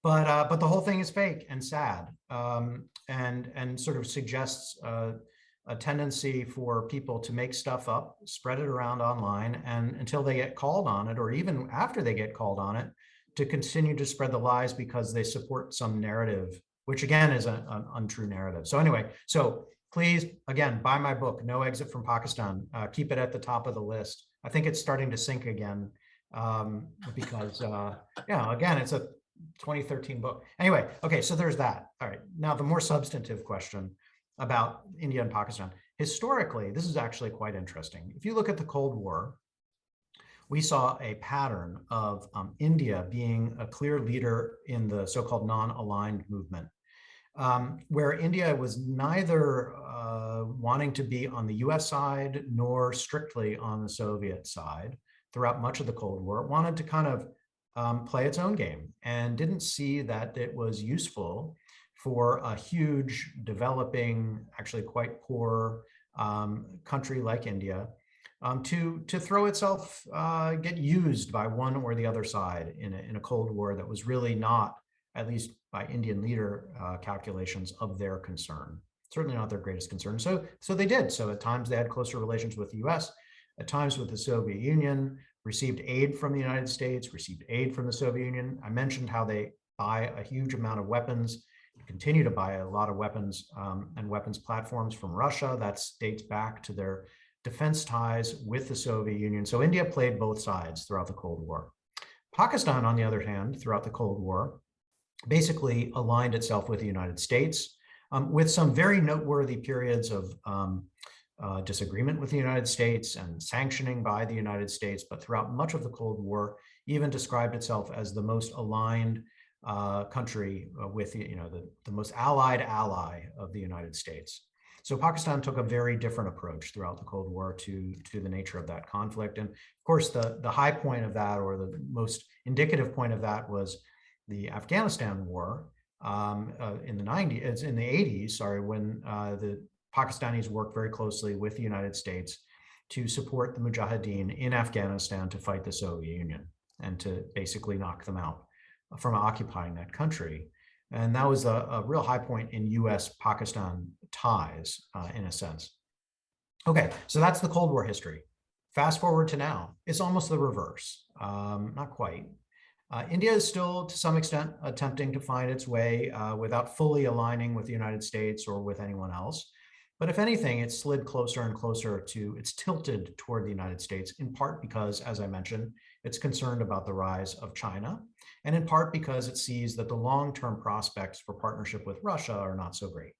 But the whole thing is fake and sad, and sort of suggests a tendency for people to make stuff up, spread it around online, and until they get called on it, or even after they get called on it, to continue to spread the lies because they support some narrative, which again is an untrue narrative. So anyway, so please, again, buy my book, No Exit from Pakistan. Keep it at the top of the list. I think it's starting to sink again because, yeah, again, it's a 2013 book. Anyway, okay, so there's that. All right, now the more substantive question about India and Pakistan. Historically, this is actually quite interesting. If you look at the Cold War, we saw a pattern of India being a clear leader in the so-called non-aligned movement, where India was neither wanting to be on the US side nor strictly on the Soviet side throughout much of the Cold War. It wanted to kind of play its own game and didn't see that it was useful for a huge, developing, actually quite poor country like India to throw itself, get used by one or the other side in a Cold War that was really not, at least by Indian leader calculations, of their concern. Certainly not their greatest concern. So they did. So at times they had closer relations with the US, at times with the Soviet Union, received aid from the United States, received aid from the Soviet Union. I mentioned how they buy a huge amount of weapons, continue to buy a lot of weapons and weapons platforms from Russia. That dates back to their defense ties with the Soviet Union. So India played both sides throughout the Cold War. Pakistan, on the other hand, throughout the Cold War, basically aligned itself with the United States, with some very noteworthy periods of disagreement with the United States and sanctioning by the United States, but throughout much of the Cold War, even described itself as the most aligned country with the most allied ally of the United States. So Pakistan took a very different approach throughout the Cold War to the nature of that conflict. And of course, the high point of that, or the most indicative point of that, was the Afghanistan war in the 80s, sorry, when the Pakistanis worked very closely with the United States to support the Mujahideen in Afghanistan to fight the Soviet Union and to basically knock them out from occupying that country. And that was a real high point in US-Pakistan ties, in a sense. Okay, so that's the Cold War history. Fast forward to now, it's almost the reverse, not quite. India is still, to some extent, attempting to find its way without fully aligning with the United States or with anyone else. But if anything, it's slid closer and closer to, it's tilted toward the United States, in part because, as I mentioned, it's concerned about the rise of China, and in part because it sees that the long-term prospects for partnership with Russia are not so great.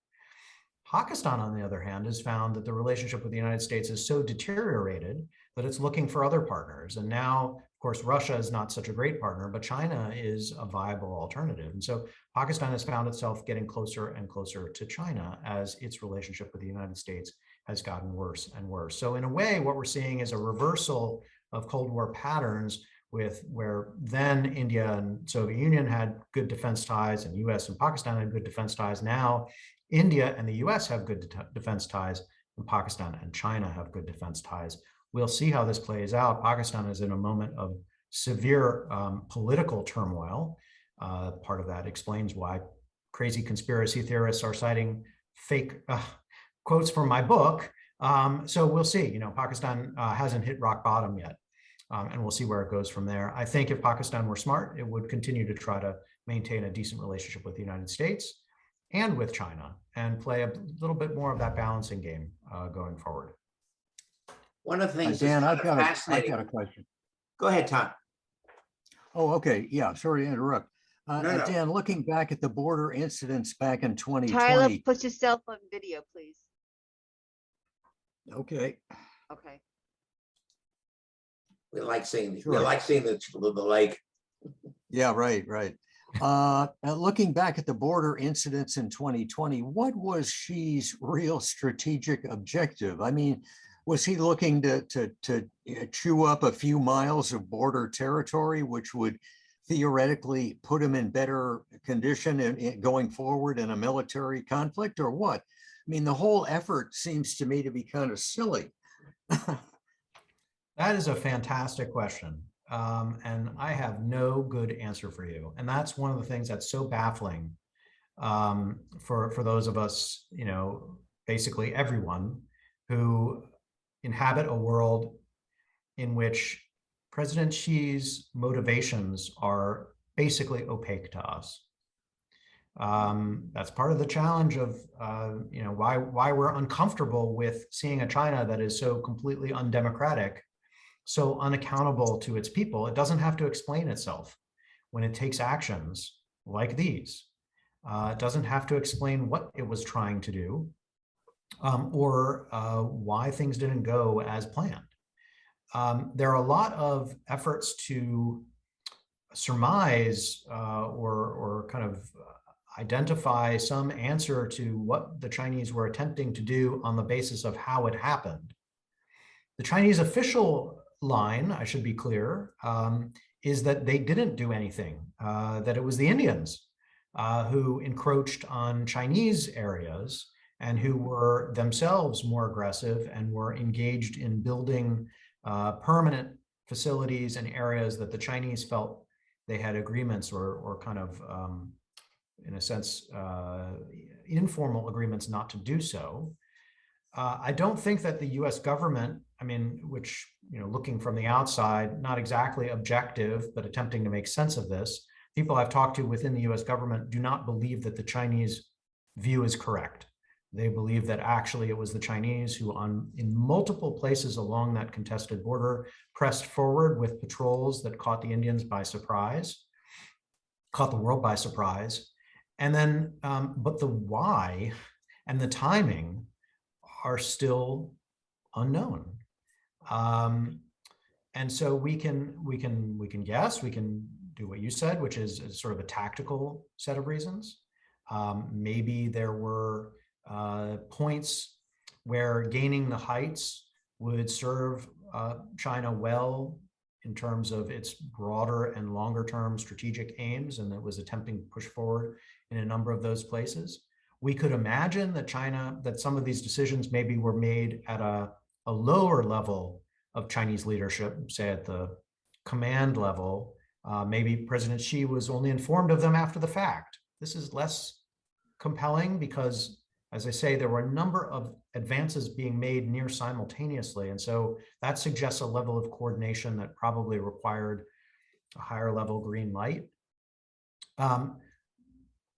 Pakistan, on the other hand, has found that the relationship with the United States is so deteriorated that it's looking for other partners. And now, of course, Russia is not such a great partner, but China is a viable alternative. And so Pakistan has found itself getting closer and closer to China as its relationship with the United States has gotten worse and worse. So in a way, what we're seeing is a reversal of Cold War patterns, with where then India and Soviet Union had good defense ties and US and Pakistan had good defense ties. Now India and the US have good defense ties, and Pakistan and China have good defense ties. We'll see how this plays out. Pakistan is in a moment of severe political turmoil. Part of that explains why crazy conspiracy theorists are citing fake quotes from my book. So we'll see. Pakistan hasn't hit rock bottom yet. And we'll see where it goes from there. I think if Pakistan were smart, it would continue to try to maintain a decent relationship with the United States and with China and play a little bit more of that balancing game going forward. One of the things Dan, that's I've kind of got fascinating. a question. Go ahead, Tom. Oh, okay. Yeah, sorry to interrupt. No. Dan, looking back at the border incidents back in 2020. Tyler, put yourself on video, please. Okay. Okay. We like seeing Sure. the lake. Yeah, right. Looking back at the border incidents in 2020, what was Xi's real strategic objective? I mean, was he looking to chew up a few miles of border territory, which would theoretically put him in better condition going forward in a military conflict, or what? I mean, the whole effort seems to me to be kind of silly. That is a fantastic question. And I have no good answer for you. And that's one of the things that's so baffling for those of us, you know, basically everyone who inhabit a world in which President Xi's motivations are basically opaque to us. That's part of the challenge of, you know, why we're uncomfortable with seeing a China that is so completely undemocratic, so unaccountable to its people. It doesn't have to explain itself when it takes actions like these. It doesn't have to explain what it was trying to do or why things didn't go as planned. There are a lot of efforts to surmise or kind of identify some answer to what the Chinese were attempting to do on the basis of how it happened. The Chinese official line, I should be clear, is that they didn't do anything, that it was the Indians who encroached on Chinese areas and who were themselves more aggressive and were engaged in building permanent facilities in areas that the Chinese felt they had agreements or kind of, in a sense, informal agreements not to do so. I don't think that the US government, I mean, which, you know, looking from the outside, not exactly objective, but attempting to make sense of this, people I've talked to within the US government do not believe that the Chinese view is correct. They believe that actually it was the Chinese who in multiple places along that contested border pressed forward with patrols that caught the Indians by surprise, caught the world by surprise. And then, but the why and the timing are still unknown. And so we can guess, we can do what you said, which is sort of a tactical set of reasons. Maybe there were points where gaining the heights would serve China well in terms of its broader and longer term strategic aims, and it was attempting to push forward in a number of those places. We could imagine that some of these decisions maybe were made at a lower level of Chinese leadership, say at the command level. Maybe President Xi was only informed of them after the fact. This is less compelling because, as I say, there were a number of advances being made near simultaneously. And so that suggests a level of coordination that probably required a higher level green light.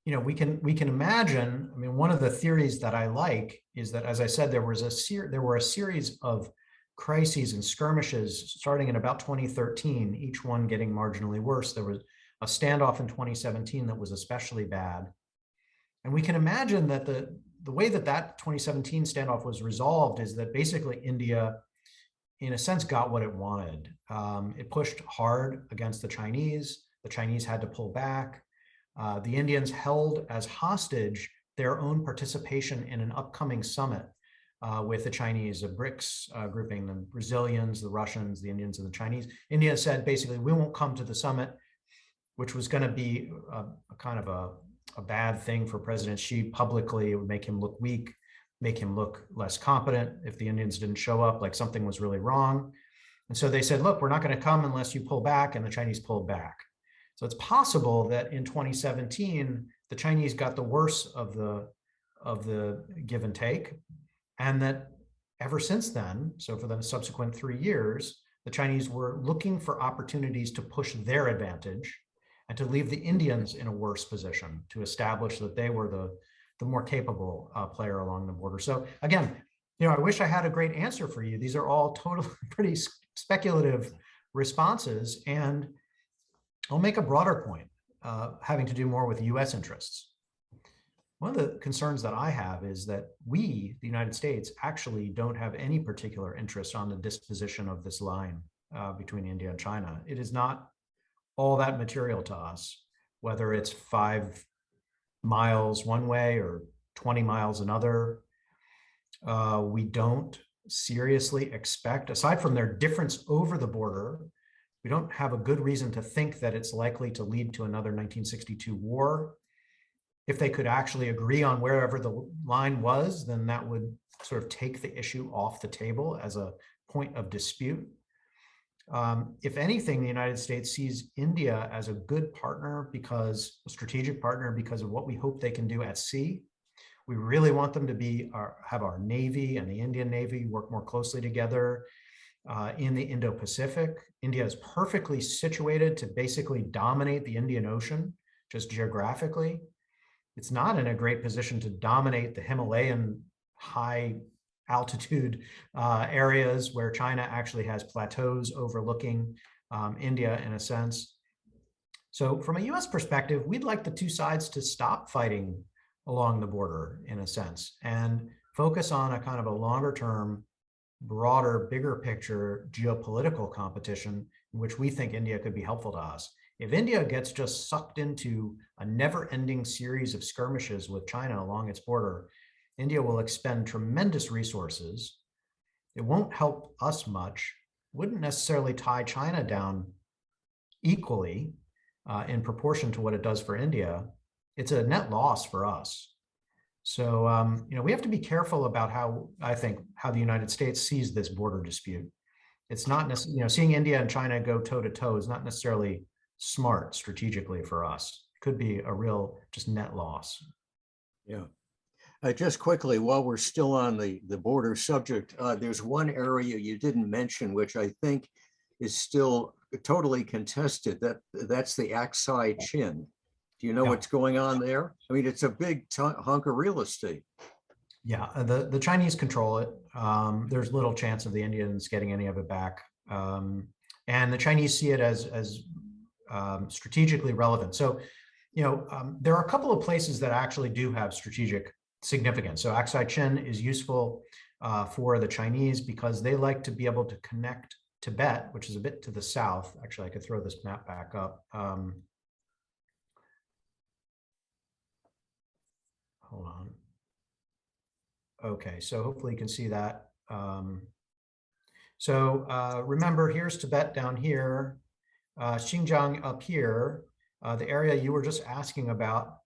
You know, we can imagine, I mean, one of the theories that I like is that, as I said, there were a series of crises and skirmishes starting in about 2013, each one getting marginally worse. There was a standoff in 2017 that was especially bad. And we can imagine that the way that 2017 standoff was resolved is that basically India, in a sense, got what it wanted. It pushed hard against the Chinese. The Chinese had to pull back. The Indians held as hostage their own participation in an upcoming summit with the Chinese, a BRICS grouping, the Brazilians, the Russians, the Indians, and the Chinese. India said, basically, we won't come to the summit, which was going to be a kind of a bad thing for President Xi publicly. It would make him look weak, make him look less competent if the Indians didn't show up, like something was really wrong. And so they said, look, we're not going to come unless you pull back, and the Chinese pulled back. So it's possible that in 2017, the Chinese got the worst of the give and take, and that ever since then, so for the subsequent 3 years, the Chinese were looking for opportunities to push their advantage and to leave the Indians in a worse position, to establish that they were the more capable player along the border. So again, you know, I wish I had a great answer for you. These are all totally pretty speculative responses, and I'll make a broader point having to do more with US interests. One of the concerns that I have is that we, the United States, actually don't have any particular interest on the disposition of this line between India and China. It is not all that material to us. whether it's 5 miles one way or 20 miles another. We don't seriously expect, aside from their difference over the border, we don't have a good reason to think that it's likely to lead to another 1962 war. If they could actually agree on wherever the line was, then that would sort of take the issue off the table as a point of dispute. If anything, the United States sees India as a good partner, because a strategic partner, because of what we hope they can do at sea. We really want them to have our Navy and the Indian Navy work more closely together in the Indo-Pacific. India is perfectly situated to basically dominate the Indian Ocean, just geographically. It's not in a great position to dominate the Himalayan high altitude areas where China actually has plateaus overlooking India in a sense. So from a US perspective, we'd like the two sides to stop fighting along the border in a sense and focus on a kind of a longer term, broader, bigger picture geopolitical competition in which we think India could be helpful to us. If India gets just sucked into a never-ending series of skirmishes with China along its border, India will expend tremendous resources. It won't help us much, wouldn't necessarily tie China down equally in proportion to what it does for India. It's a net loss for us. So, we have to be careful about how the United States sees this border dispute. It's not necessarily, seeing India and China go toe to toe is not necessarily smart strategically for us. It could be a real just net loss. Yeah. Just quickly, while we're still on the border subject, there's one area you didn't mention, which I think is still totally contested. That's the Aksai Chin. Do you know what's going on there? I mean, it's a big hunk of real estate. Yeah, the Chinese control it. There's little chance of the Indians getting any of it back. And the Chinese see it as strategically relevant. So, there are a couple of places that actually do have strategic significance. So Aksai Chin is useful for the Chinese because they like to be able to connect Tibet, which is a bit to the south. Actually, I could throw this map back up. Hold on. Okay, so hopefully you can see that. Remember, here's Tibet down here, Xinjiang up here. The area you were just asking about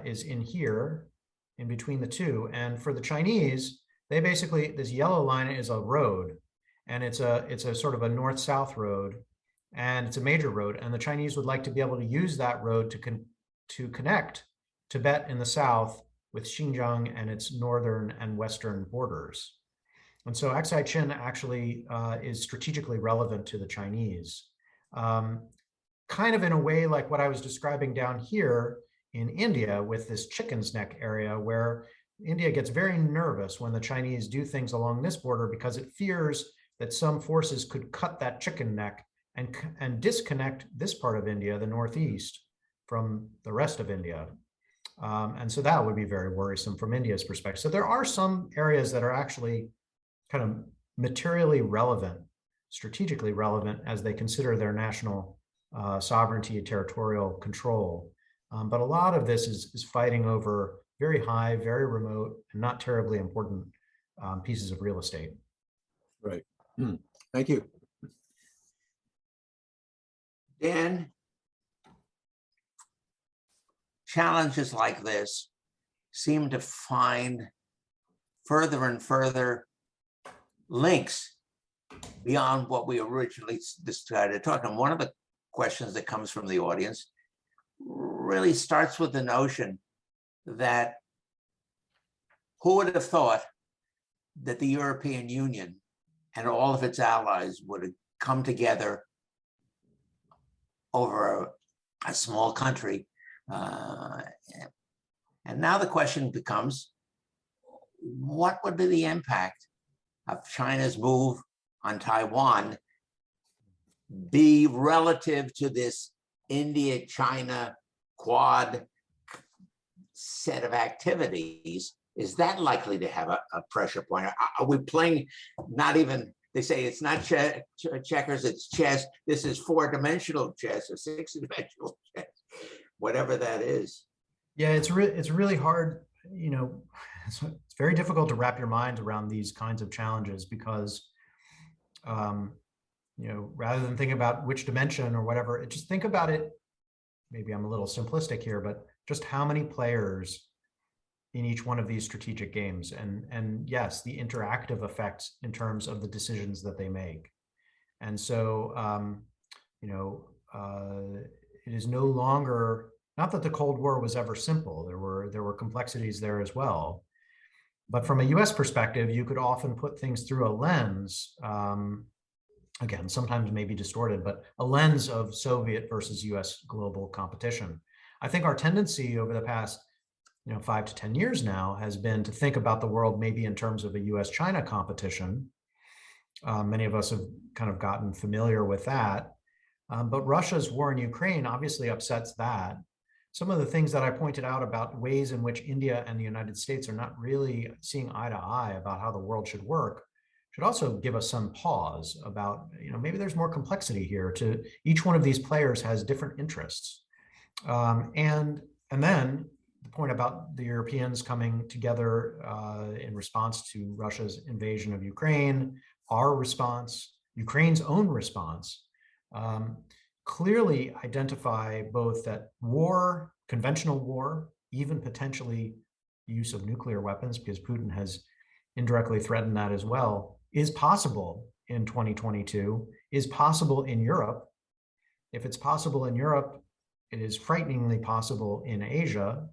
is in here, in between the two. And for the Chinese, they basically, this yellow line is a road, and it's a sort of a north-south road, and it's a major road. And the Chinese would like to be able to use that road to connect Tibet in the south with Xinjiang and its northern and western borders. And so Aksai Chin actually is strategically relevant to the Chinese. Kind of in a way like what I was describing down here in India with this chicken's neck area, where India gets very nervous when the Chinese do things along this border because it fears that some forces could cut that chicken neck and disconnect this part of India, the northeast, from the rest of India. And so that would be very worrisome from India's perspective. So there are some areas that are actually kind of materially relevant, strategically relevant as they consider their national sovereignty and territorial control. But a lot of this is fighting over very high, very remote, and not terribly important pieces of real estate. Right. Thank you. Dan, challenges like this seem to find further and further links beyond what we originally decided to talk. And one of the questions that comes from the audience really starts with the notion that who would have thought that the European Union and all of its allies would have come together over a small country. And now the question becomes, what would be the impact of China's move on Taiwan be relative to this India-China Quad set of activities? Is that likely to have a pressure point? Are we playing not even They say it's not checkers, it's chess. This is 4-dimensional chess or 6-dimensional chess, whatever that is. Yeah, it's really hard, it's very difficult to wrap your mind around these kinds of challenges because, rather than thinking about which dimension or whatever, just think about it. Maybe I'm a little simplistic here, but just how many players in each one of these strategic games, and yes, the interactive effects in terms of the decisions that they make. And so, it is no longer, not that the Cold War was ever simple. There were complexities there as well. But from a US perspective, you could often put things through a lens, again, sometimes maybe distorted, but a lens of Soviet versus US global competition. I think our tendency over the past 5 to 10 years now has been to think about the world maybe in terms of a US-China competition. Many of us have kind of gotten familiar with that. But Russia's war in Ukraine obviously upsets that. Some of the things that I pointed out about ways in which India and the United States are not really seeing eye to eye about how the world should work should also give us some pause about, maybe there's more complexity here. To each one of these players has different interests. And then the point about the Europeans coming together in response to Russia's invasion of Ukraine, our response, Ukraine's own response, clearly identify both that war, conventional war, even potentially use of nuclear weapons, because Putin has indirectly threatened that as well, is possible in 2022, is possible in Europe. If it's possible in Europe, it is frighteningly possible in Asia,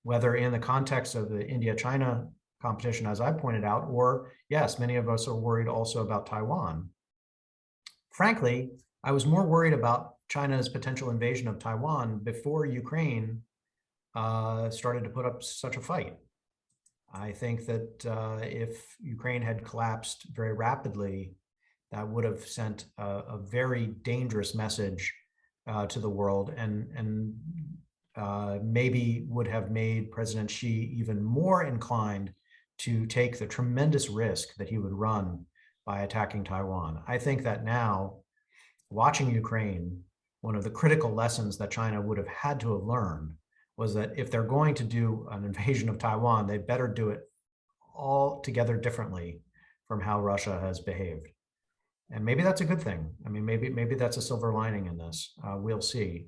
whether in the context of the India-China competition, as I pointed out, or yes, many of us are worried also about Taiwan. Frankly, I was more worried about China's potential invasion of Taiwan before Ukraine started to put up such a fight. I think that if Ukraine had collapsed very rapidly, that would have sent a very dangerous message to the world, and maybe would have made President Xi even more inclined to take the tremendous risk that he would run by attacking Taiwan. I think that now, watching Ukraine, one of the critical lessons that China would have had to have learned was that if they're going to do an invasion of Taiwan, they better do it altogether differently from how Russia has behaved. And maybe that's a good thing. I mean, maybe that's a silver lining in this. We'll see.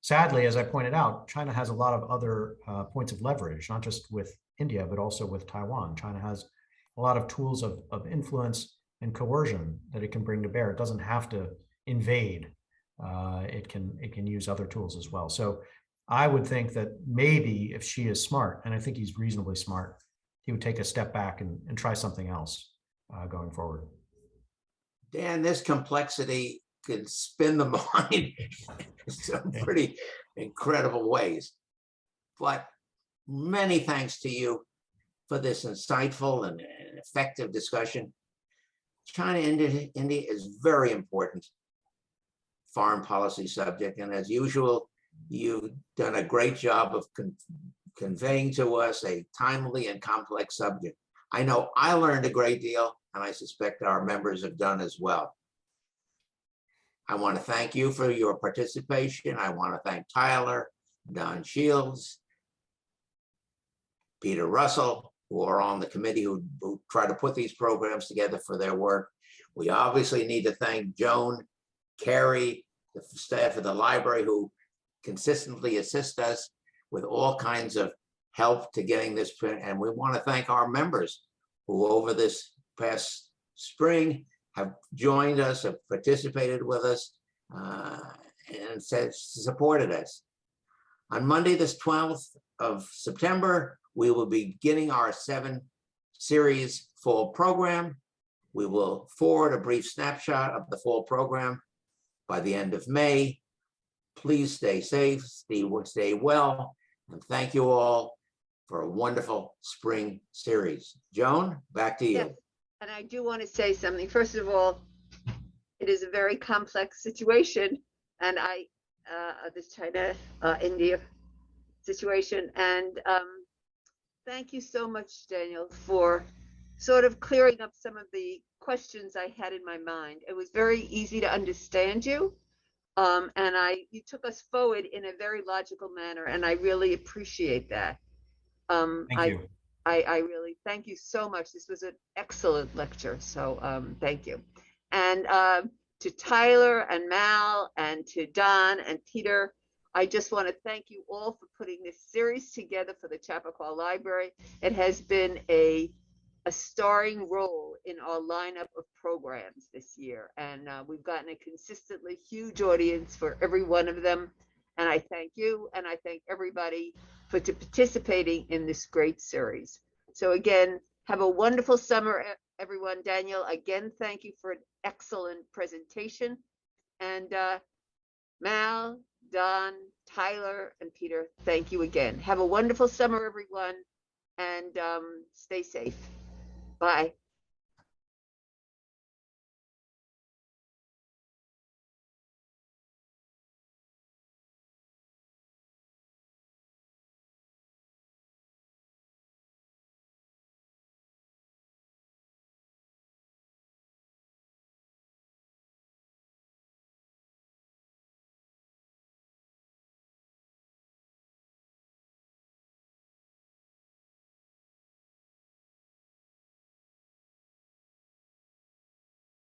Sadly, as I pointed out, China has a lot of other points of leverage, not just with India, but also with Taiwan. China has a lot of tools of influence and coercion that it can bring to bear. It doesn't have to invade. It can use other tools as well. So I would think that maybe if Xi is smart, and I think he's reasonably smart, he would take a step back and try something else going forward. Dan, this complexity could spin the mind in some pretty incredible ways. But many thanks to you for this insightful and effective discussion. China, India is very important foreign policy subject. And as usual, you've done a great job of conveying to us a timely and complex subject. I know I learned a great deal, and I suspect our members have done as well. I want to thank you for your participation. I want to thank Tyler, Don Shields, Peter Russell, who are on the committee who try to put these programs together for their work. We obviously need to thank Joan, Carrie, the staff of the library who consistently assist us with all kinds of help to getting this print. And we want to thank our members who over this past spring have joined us, have participated with us, and supported us. On Monday, this 12th of September, we will be beginning our 7-series fall program. We will forward a brief snapshot of the fall program by the end of May. Please stay safe, stay well, and thank you all for a wonderful spring series. Joan, back to you. Yes, and I do want to say something. First of all, it is a very complex situation, and this China-India situation. And thank you so much, Daniel, for sort of clearing up some of the questions I had in my mind. It was very easy to understand you. And you took us forward in a very logical manner, and I really appreciate that. Thank you. I really thank you so much. This was an excellent lecture. So thank you. And to Tyler and Mal and to Don and Peter, I just want to thank you all for putting this series together for the Chappaqua Library. It has been a starring role in our lineup of programs this year. And we've gotten a consistently huge audience for every one of them. And I thank you, and I thank everybody for participating in this great series. So again, have a wonderful summer, everyone. Daniel, again, thank you for an excellent presentation. And Mal, Don, Tyler, and Peter, thank you again. Have a wonderful summer, everyone, and stay safe. Bye.